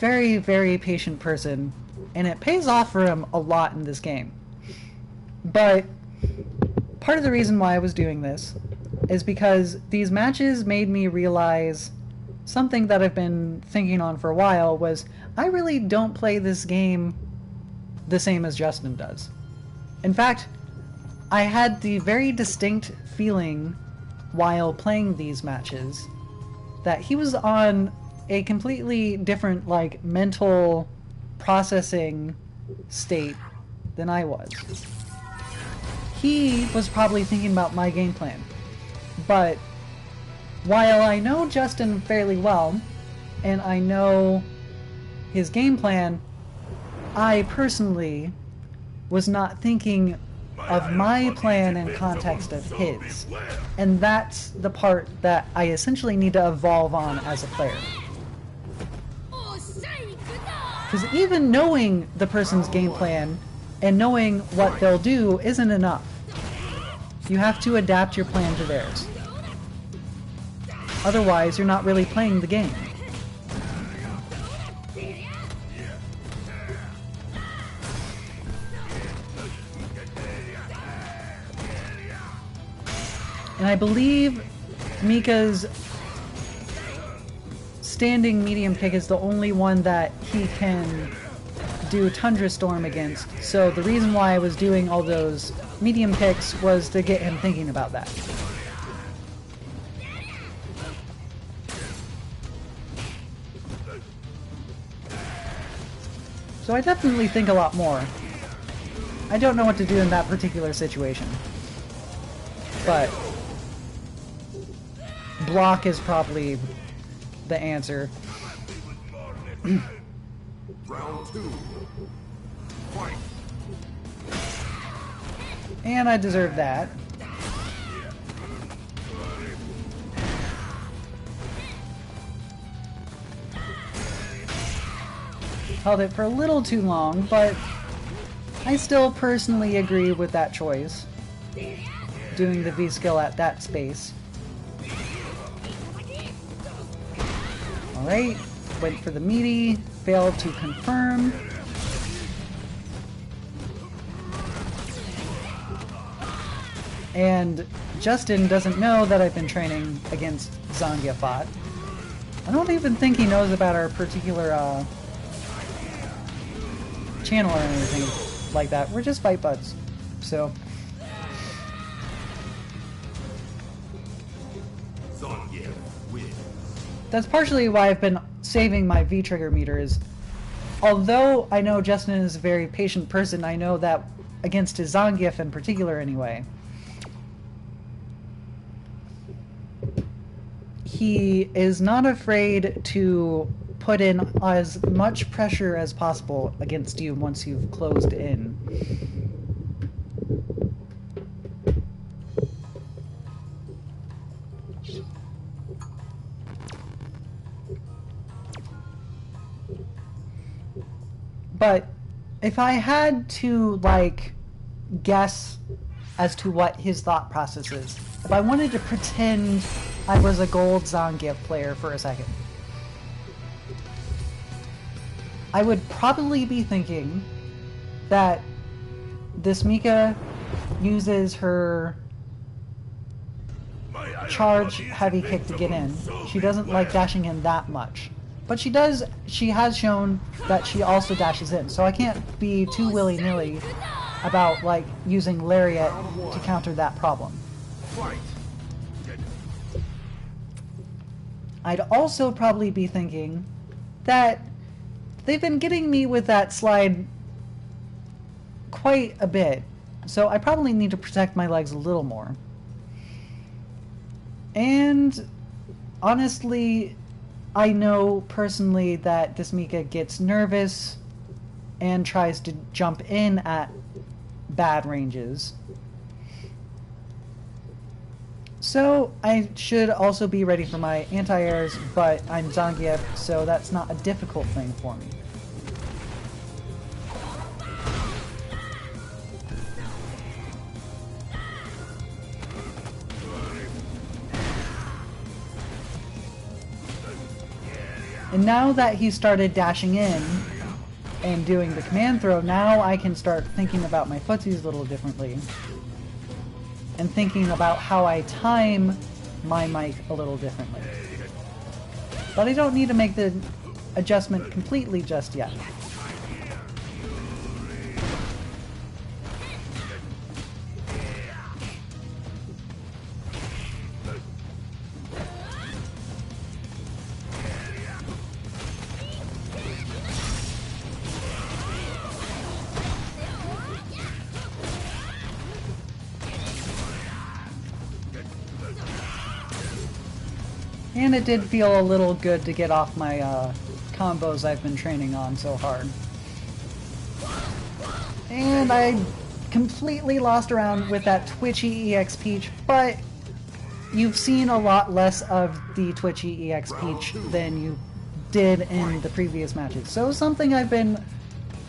very, very patient person, and it pays off for him a lot in this game. But part of the reason why I was doing this is because these matches made me realize something that I've been thinking on for a while was I really don't play this game the same as Justin does. In fact, I had the very distinct feeling while playing these matches that he was on a completely different, like, mental processing state than I was. He was probably thinking about my game plan. But while I know Justin fairly well, and I know his game plan, I personally was not thinking of my plan in context of his. And that's the part that I essentially need to evolve on as a player. Because even knowing the person's game plan and knowing what they'll do isn't enough. You have to adapt your plan to theirs. Otherwise, you're not really playing the game. And I believe Mika's standing medium kick is the only one that he can do Tundra Storm against. So the reason why I was doing all those medium kicks was to get him thinking about that. So I definitely think a lot more. I don't know what to do in that particular situation. But block is probably the answer. Round 2. Fight. And I deserve that. Held it for a little too long, but I still personally agree with that choice. Doing the V-skill at that space. Alright, went for the meaty, failed to confirm. And Justin doesn't know that I've been training against Zangief. I don't even think he knows about our particular channel or anything like that. We're just fight buds. So that's partially why I've been saving my V-trigger meters. Although I know Justin is a very patient person, I know that against his Zangief in particular anyway, he is not afraid to put in as much pressure as possible against you once you've closed in. But if I had to, like, guess as to what his thought process is, if I wanted to pretend I was a gold Zangief player for a second, I would probably be thinking that this Mika uses her charge heavy kick to get in. She doesn't like dashing in that much. But she has shown that she also dashes in, so I can't be too willy-nilly about, like, using Lariat to counter that problem. I'd also probably be thinking that they've been getting me with that slide quite a bit, so I probably need to protect my legs a little more. And honestly, I know personally that this Mika gets nervous and tries to jump in at bad ranges. So I should also be ready for my anti-airs, but I'm Zangief, so that's not a difficult thing for me. And now that he started dashing in and doing the command throw, now I can start thinking about my footsies a little differently. And thinking about how I time my mic a little differently. But I don't need to make the adjustment completely just yet. And it did feel a little good to get off my combos I've been training on so hard. And I completely lost around with that twitchy EX Peach, but you've seen a lot less of the twitchy EX Peach than you did in the previous matches. So something I've been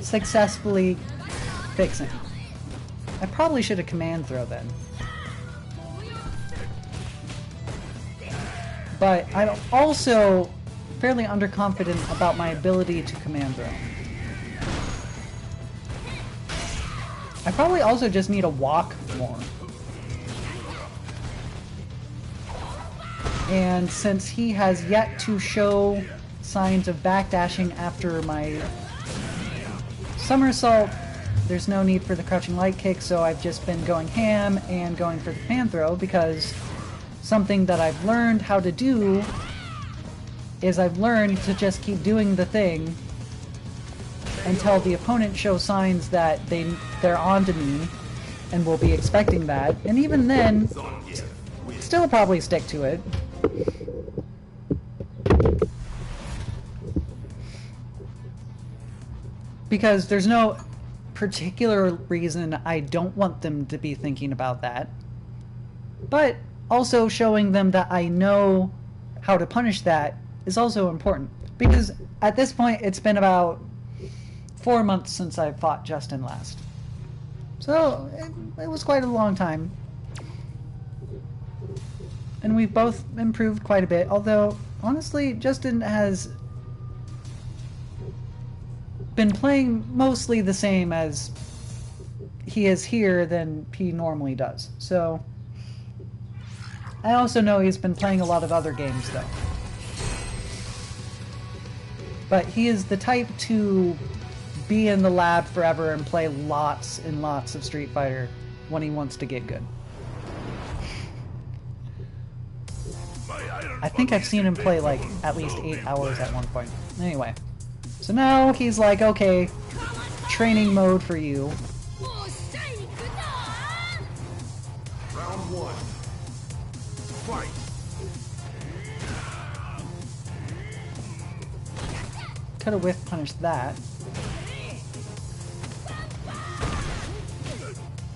successfully fixing. I probably should have command throw then. But I'm also fairly underconfident about my ability to command throw. I probably also just need to walk more. And since he has yet to show signs of backdashing after my somersault, there's no need for the crouching light kick, so I've just been going ham and going for the command throw, because something that I've learned how to do is I've learned to just keep doing the thing until the opponent shows signs that they're onto me and will be expecting that, and even then, still probably stick to it. Because there's no particular reason I don't want them to be thinking about that. But also showing them that I know how to punish that is also important. Because at this point, it's been about 4 months since I fought Justin last. So it was quite a long time. And we've both improved quite a bit, although honestly, Justin has been playing mostly the same as he is here than he normally does. So I also know he's been playing a lot of other games though. But he is the type to be in the lab forever and play lots and lots of Street Fighter when he wants to get good. I think I've seen him play like at least 8 hours at one point. Anyway, so now he's like, okay, training mode for you. Round one. Fight. Could have whiff punished that.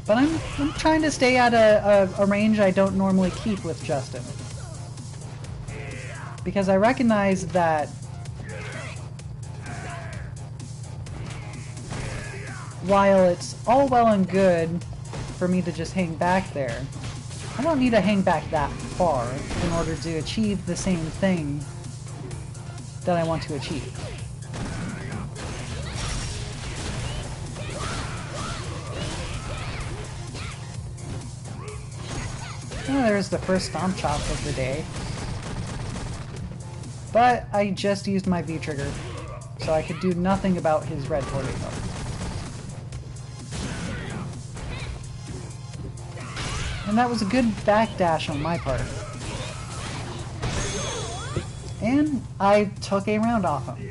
But I'm trying to stay at a range I don't normally keep with Justin. Because I recognize that while it's all well and good for me to just hang back there, I don't need to hang back that far in order to achieve the same thing that I want to achieve. Oh, there's the first stomp chop of the day. But I just used my V trigger, so I could do nothing about his red tornado. And that was a good backdash on my part. And I took a round off him.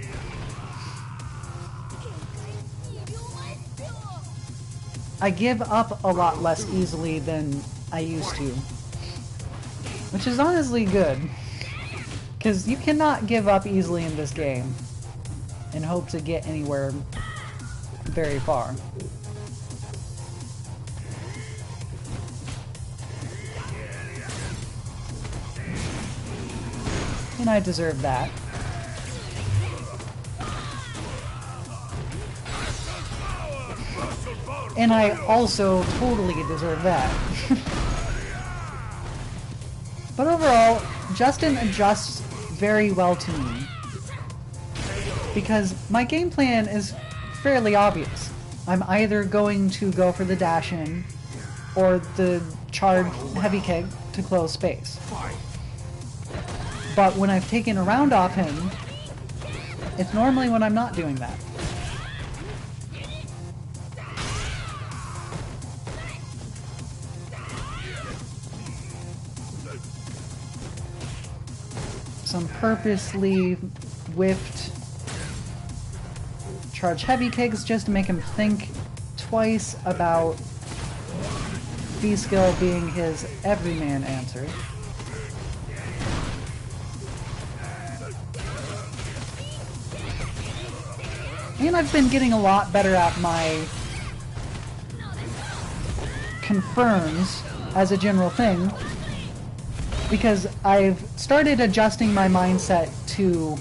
I give up a lot less easily than I used to. Which is honestly good. Because you cannot give up easily in this game and hope to get anywhere very far. And I deserve that. And I also totally deserve that. But overall, Justin adjusts very well to me. because my game plan is fairly obvious. I'm either going to go for the dash in or the charge heavy kick to close space. But when I've taken a round off him, it's normally when I'm not doing that. Some purposely whiffed charge heavy kicks just to make him think twice about B-skill being his everyman answer. And I've been getting a lot better at my confirms as a general thing, because I've started adjusting my mindset to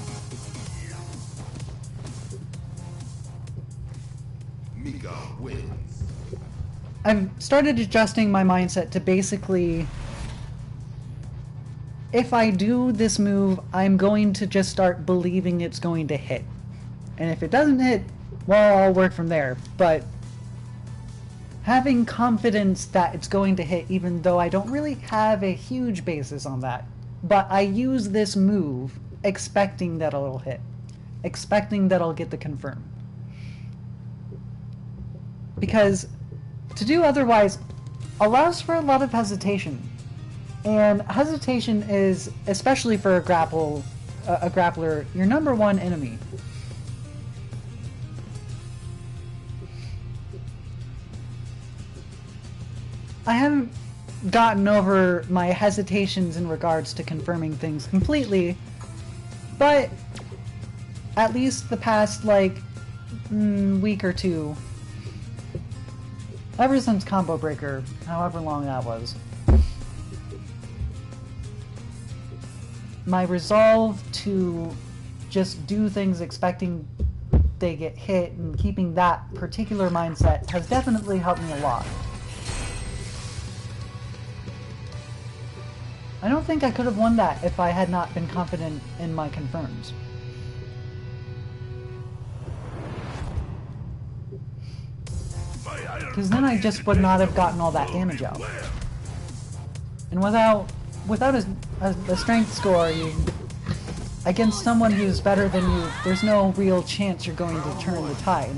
Mika wins. I've started adjusting my mindset to basically, if I do this move, I'm going to just start believing it's going to hit. And if it doesn't hit, well, I'll work from there. But having confidence that it's going to hit, even though I don't really have a huge basis on that. But I use this move expecting that it'll hit. Expecting that I'll get the confirm. Because to do otherwise allows for a lot of hesitation. And hesitation is, especially for a grappler, your number one enemy. I haven't gotten over my hesitations in regards to confirming things completely, but at least the past, like, week or two, ever since Combo Breaker, however long that was, my resolve to just do things expecting they get hit and keeping that particular mindset has definitely helped me a lot. I don't think I could have won that if I had not been confident in my confirms. Because then I just would not have gotten all that damage out. And without a strength score, against someone who's better than you, there's no real chance you're going to turn the tide.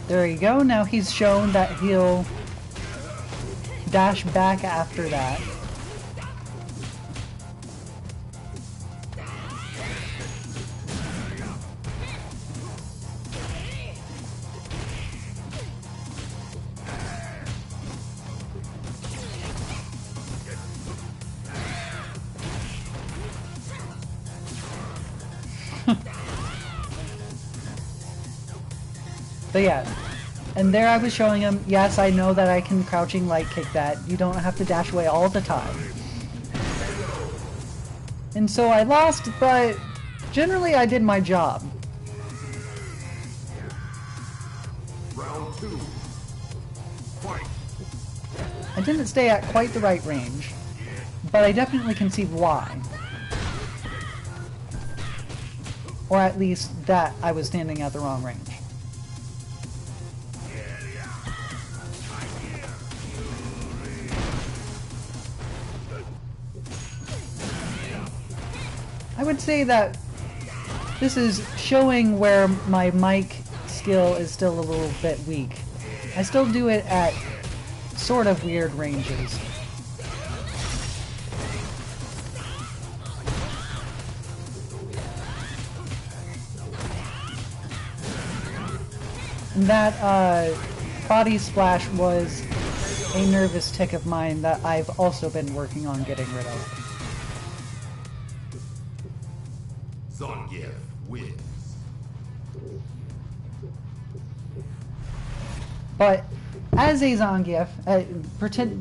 There you go, now he's shown that he'll dash back after that. But yeah, and there I was showing him, yes, I know that I can crouching light kick that. You don't have to dash away all the time. And so I lost, but generally I did my job. Round 2. Fight. I didn't stay at quite the right range, but I definitely can see why. Or at least that I was standing at the wrong range. I would say that this is showing where my mic skill is still a little bit weak. I still do it at sort of weird ranges. And that body splash was a nervous tick of mine that I've also been working on getting rid of. Zangief wins. But as a Zangief,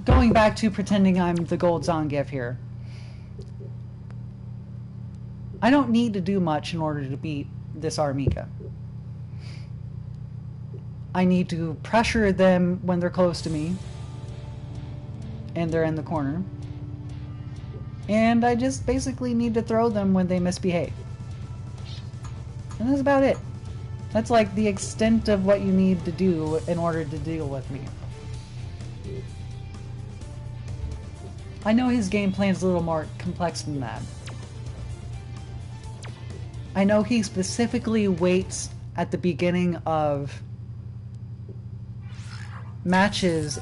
going back to pretending I'm the gold Zangief here, I don't need to do much in order to beat this R.Mika. I need to pressure them when they're close to me and they're in the corner. And I just basically need to throw them when they misbehave. And that's about it. That's like the extent of what you need to do in order to deal with me. I know his game plan is a little more complex than that. I know he specifically waits at the beginning of matches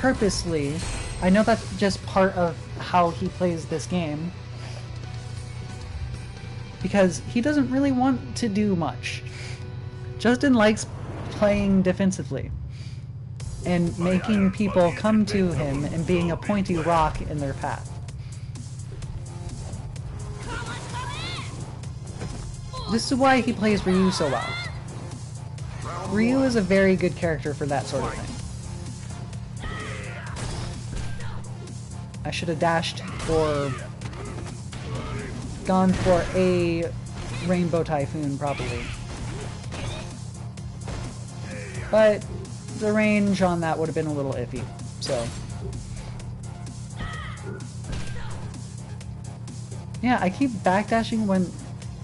purposely. I know that's just part of how he plays this game. Because he doesn't really want to do much. Justin likes playing defensively and making people come to him and being a pointy rock in their path. This is why he plays Ryu so well. Ryu is a very good character for that sort of thing. I should have dashed or gone for a Rainbow Typhoon, probably. But the range on that would have been a little iffy, so. Yeah, I keep backdashing when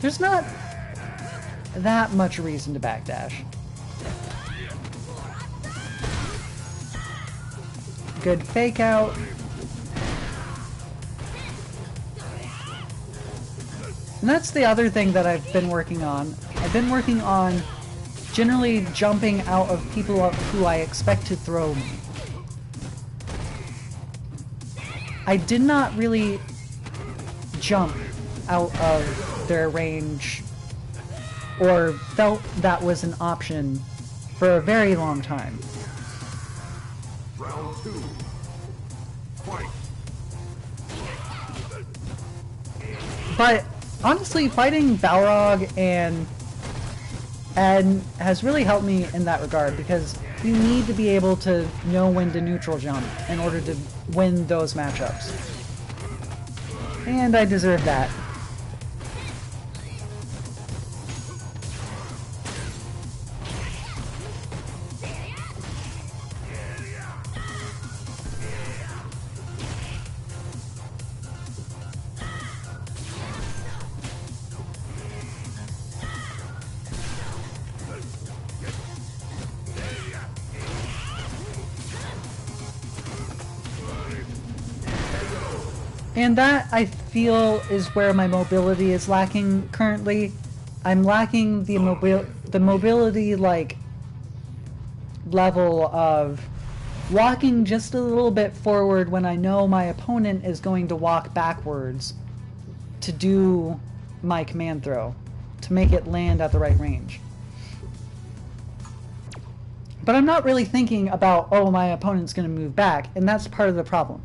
there's not that much reason to backdash. Good fake out. And that's the other thing that I've been working on. I've been working on generally jumping out of people who I expect to throw me. I did not really jump out of their range or felt that was an option for a very long time. Round 2. Fight. But honestly, fighting Balrog and Ed has really helped me in that regard, because you need to be able to know when to neutral jump in order to win those matchups. And I deserve that. And that, I feel, is where my mobility is lacking currently. I'm lacking the mobility, like, level of walking just a little bit forward when I know my opponent is going to walk backwards to do my command throw, to make it land at the right range. But I'm not really thinking about, oh, my opponent's going to move back, and that's part of the problem.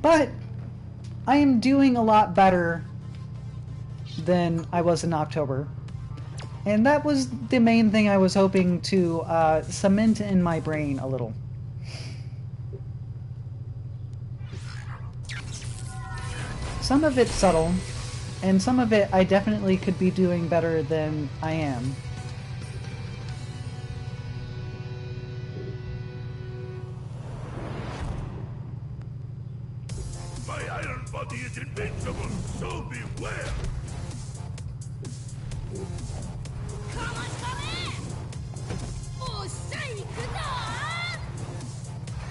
But I am doing a lot better than I was in October. And that was the main thing I was hoping to cement in my brain a little. Some of it's subtle, and some of it I definitely could be doing better than I am. My iron body is invincible, so beware!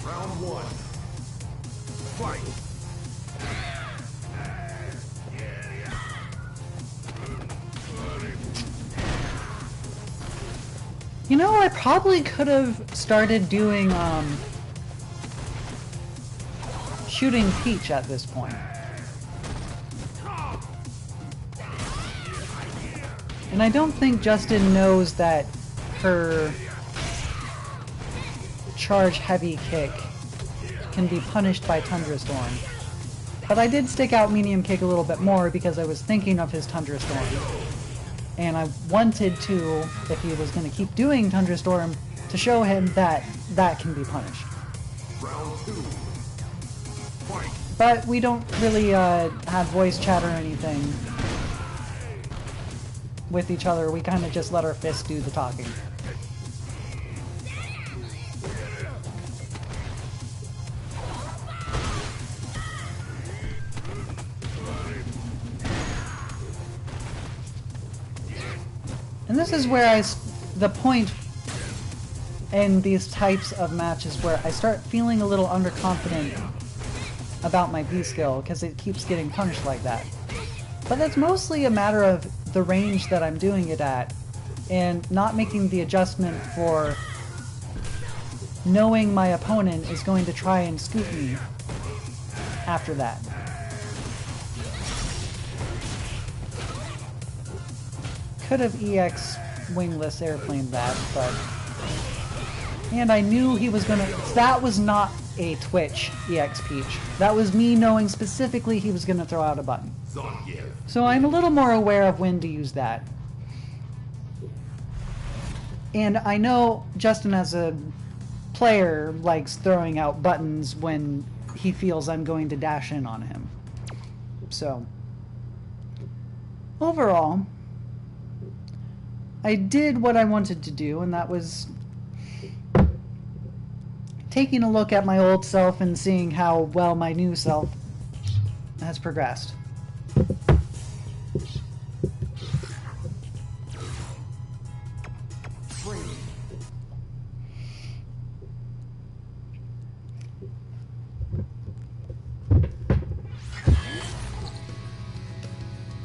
Round 1. Fight! You know, I probably could have started doing shooting Peach at this point. And I don't think Justin knows that her charge heavy kick can be punished by Tundra Storm. But I did stick out medium kick a little bit more because I was thinking of his Tundra Storm. And I wanted to, if he was going to keep doing Tundra Storm, to show him that that can be punished. Round 2. Fight! But we don't really have voice chat or anything. with each other, we kind of just let our fists do the talking. And this is where the point in these types of matches where I start feeling a little underconfident about my B skill, because it keeps getting punished like that. But that's mostly a matter of the range that I'm doing it at, and not making the adjustment for knowing my opponent is going to try and scoop me after that. Could have EX wingless airplane that, but... And I knew he was gonna... That was not a Twitch EX Peach. That was me knowing specifically he was gonna throw out a button. So I'm a little more aware of when to use that. And I know Justin as a player likes throwing out buttons when he feels I'm going to dash in on him. So, overall, I did what I wanted to do, and that was taking a look at my old self and seeing how well my new self has progressed.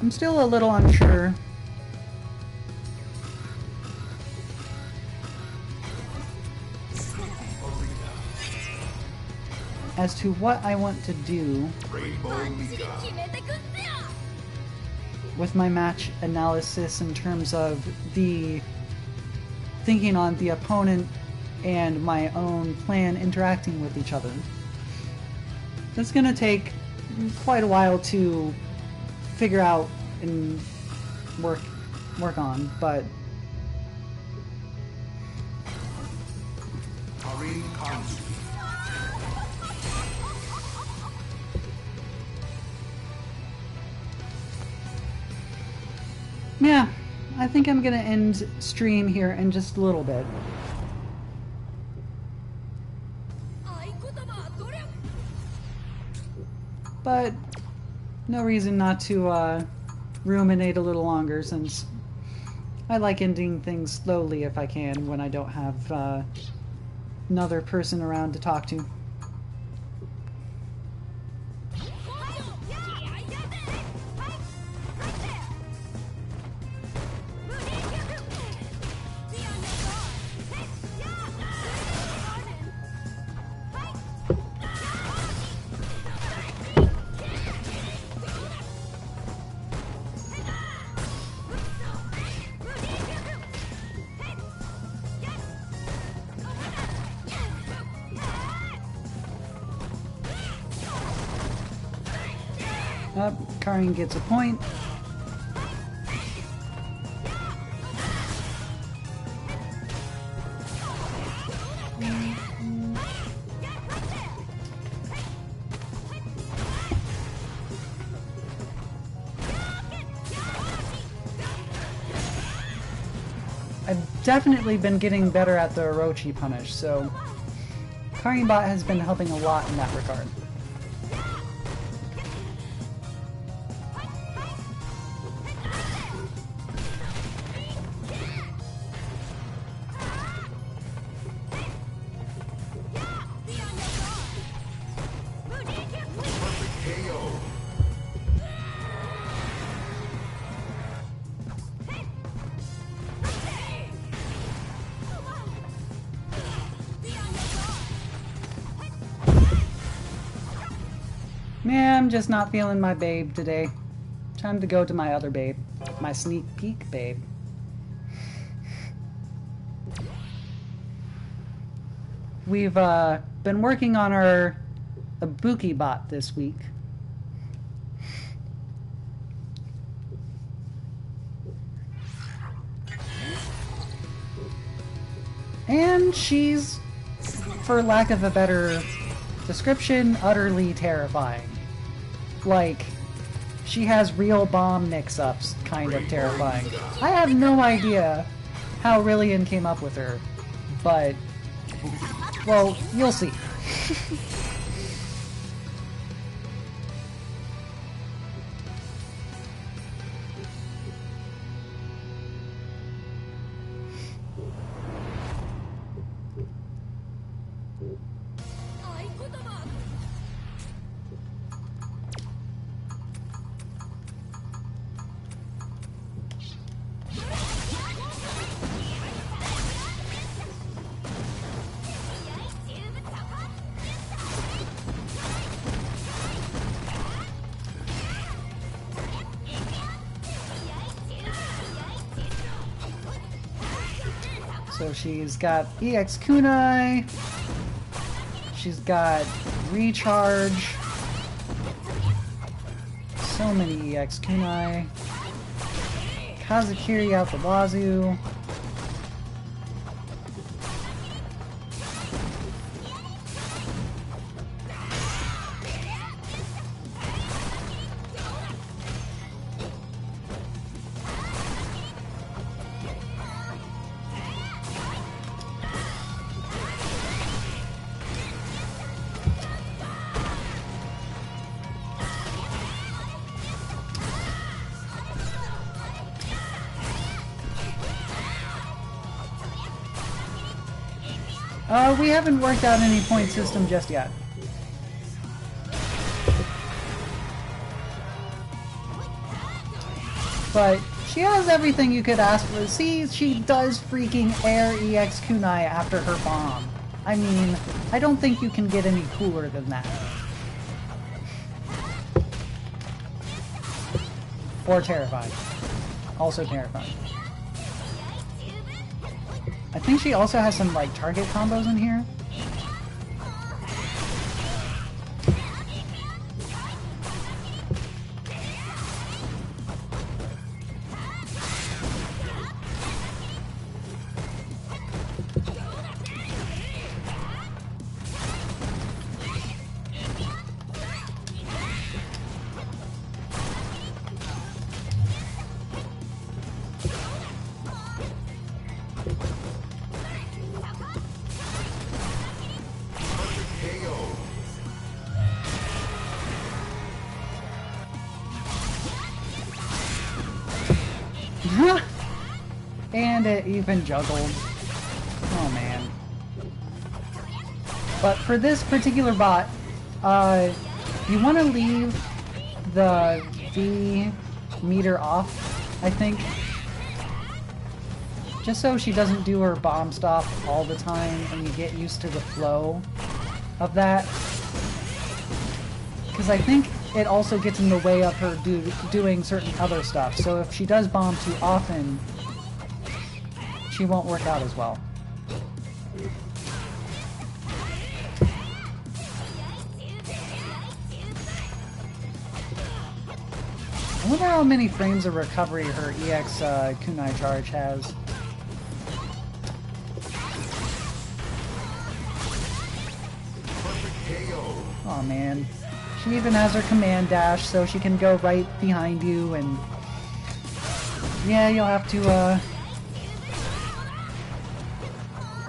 I'm still a little unsure as to what I want to do with my match analysis in terms of the thinking on the opponent and my own plan interacting with each other. It's going to take quite a while to figure out and work on, but yeah, I think I'm gonna end stream here in just a little bit. But no reason not to ruminate a little longer, since I like ending things slowly if I can when I don't have another person around to talk to. Karin gets a point. I've definitely been getting better at the Orochi punish, so Karin bot has been helping a lot in that regard. Yeah, I'm just not feeling my babe today. Time to go to my other babe. My sneak peek babe. We've been working on our Ibuki bot this week. And she's, for lack of a better description, utterly terrifying. Like, she has real bomb mix-ups, kind of terrifying. I have no idea how Rillian came up with her, but, well, you'll see. So she's got EX Kunai, she's got Recharge, so many EX Kunai, Kazakiri out the wazoo. We haven't worked out any point system just yet. But she has everything you could ask for. See, she does freaking air EX Kunai after her bomb. I mean, I don't think you can get any cooler than that. Or terrifying. Also terrifying. I think she also has some, like, target combos in here. And it even juggled. Oh man. But for this particular bot, you want to leave the V meter off, I think. Just so she doesn't do her bomb stop all the time and you get used to the flow of that. Because I think it also gets in the way of her doing certain other stuff. So if she does bomb too often, she won't work out as well. I wonder how many frames of recovery her EX Kunai charge has. Oh man. She even has her command dash, so she can go right behind you, and yeah, you'll have to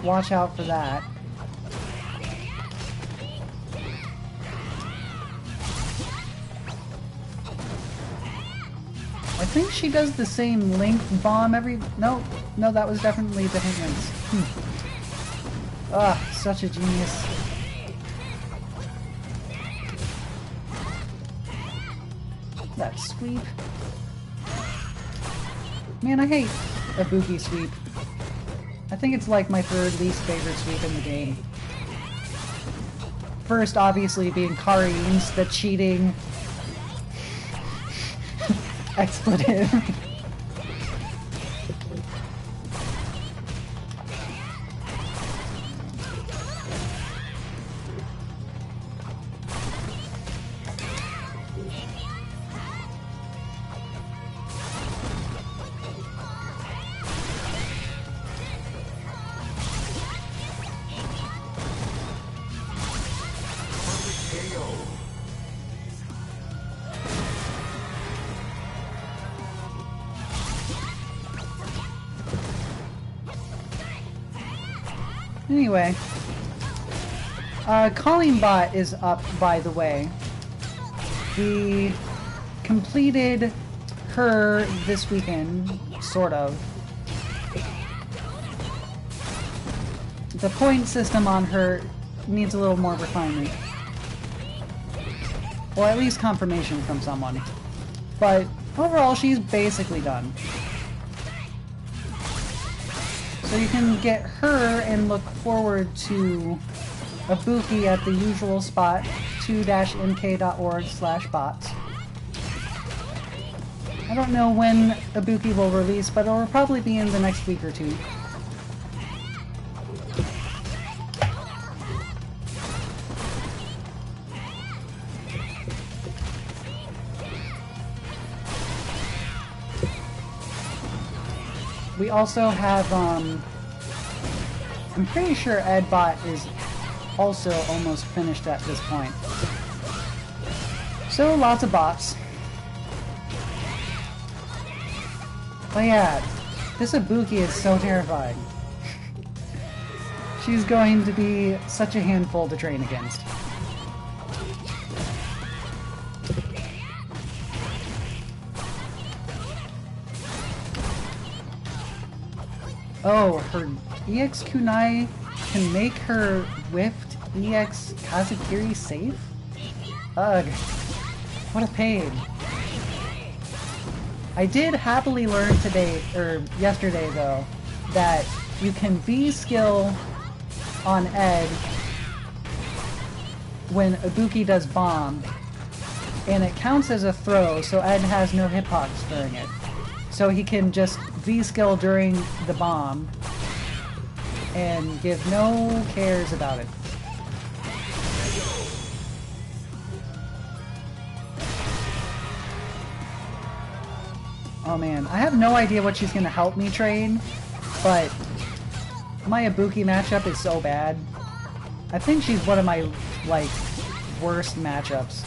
watch out for that. I think she does the same length bomb every... No, that was definitely the hindrance. Ah, such a genius. That sweep. Man, I hate a Buki sweep. I think it's like my third least favorite sweep in the game. First, obviously, being Karin's, the cheating expletive. Anyway. Calling Bot is up, by the way. We completed her this weekend, sort of. The point system on her needs a little more refinement. Or at least confirmation from someone. But overall, she's basically done. So you can get her and look forward to Ibuki at the usual spot, 2-mk.org/bots. I don't know when Ibuki will release, but it'll probably be in the next week or two. We also have, I'm pretty sure Edbot is also almost finished at this point. So, lots of bots. But yeah, this Ibuki is so terrifying. She's going to be such a handful to train against. Oh, her EX Kunai can make her whiffed EX Kazakiri safe? Ugh. What a pain. I did happily learn today, or yesterday though, that you can V-skill on Ed when Ibuki does bomb, and it counts as a throw, so Ed has no hitbox during it. So he can just V-skill during the bomb and give no cares about it. Oh man, I have no idea what she's gonna help me train, but my Ibuki matchup is so bad. I think she's one of my, like, worst matchups.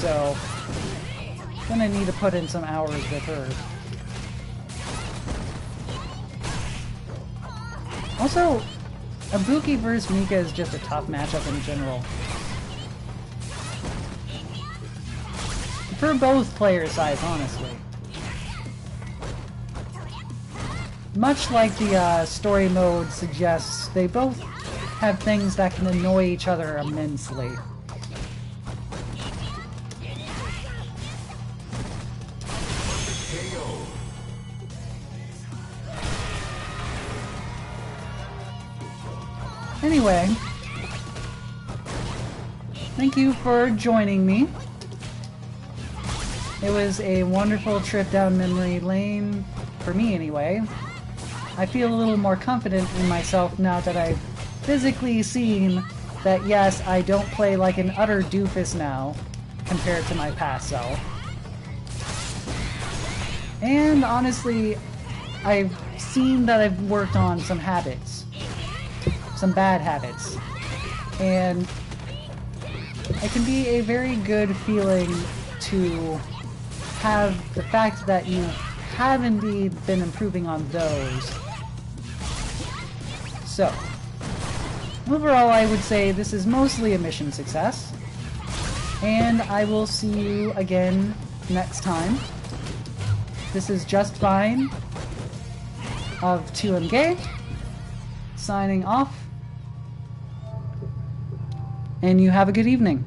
So, gonna need to put in some hours with her. Also, Ibuki vs. Mika is just a tough matchup in general. For both player sides, honestly. Much like the story mode suggests, they both have things that can annoy each other immensely. Anyway, thank you for joining me. It was a wonderful trip down memory lane, for me anyway. I feel a little more confident in myself now that I've physically seen that yes, I don't play like an utter doofus now, compared to my past self. And honestly, I've seen that I've worked on some habits. Some bad habits. And it can be a very good feeling to have the fact that you have indeed been improving on those. So, overall I would say this is mostly a mission success. And I will see you again next time. This is Just Fine of 2MK, signing off. And you have a good evening.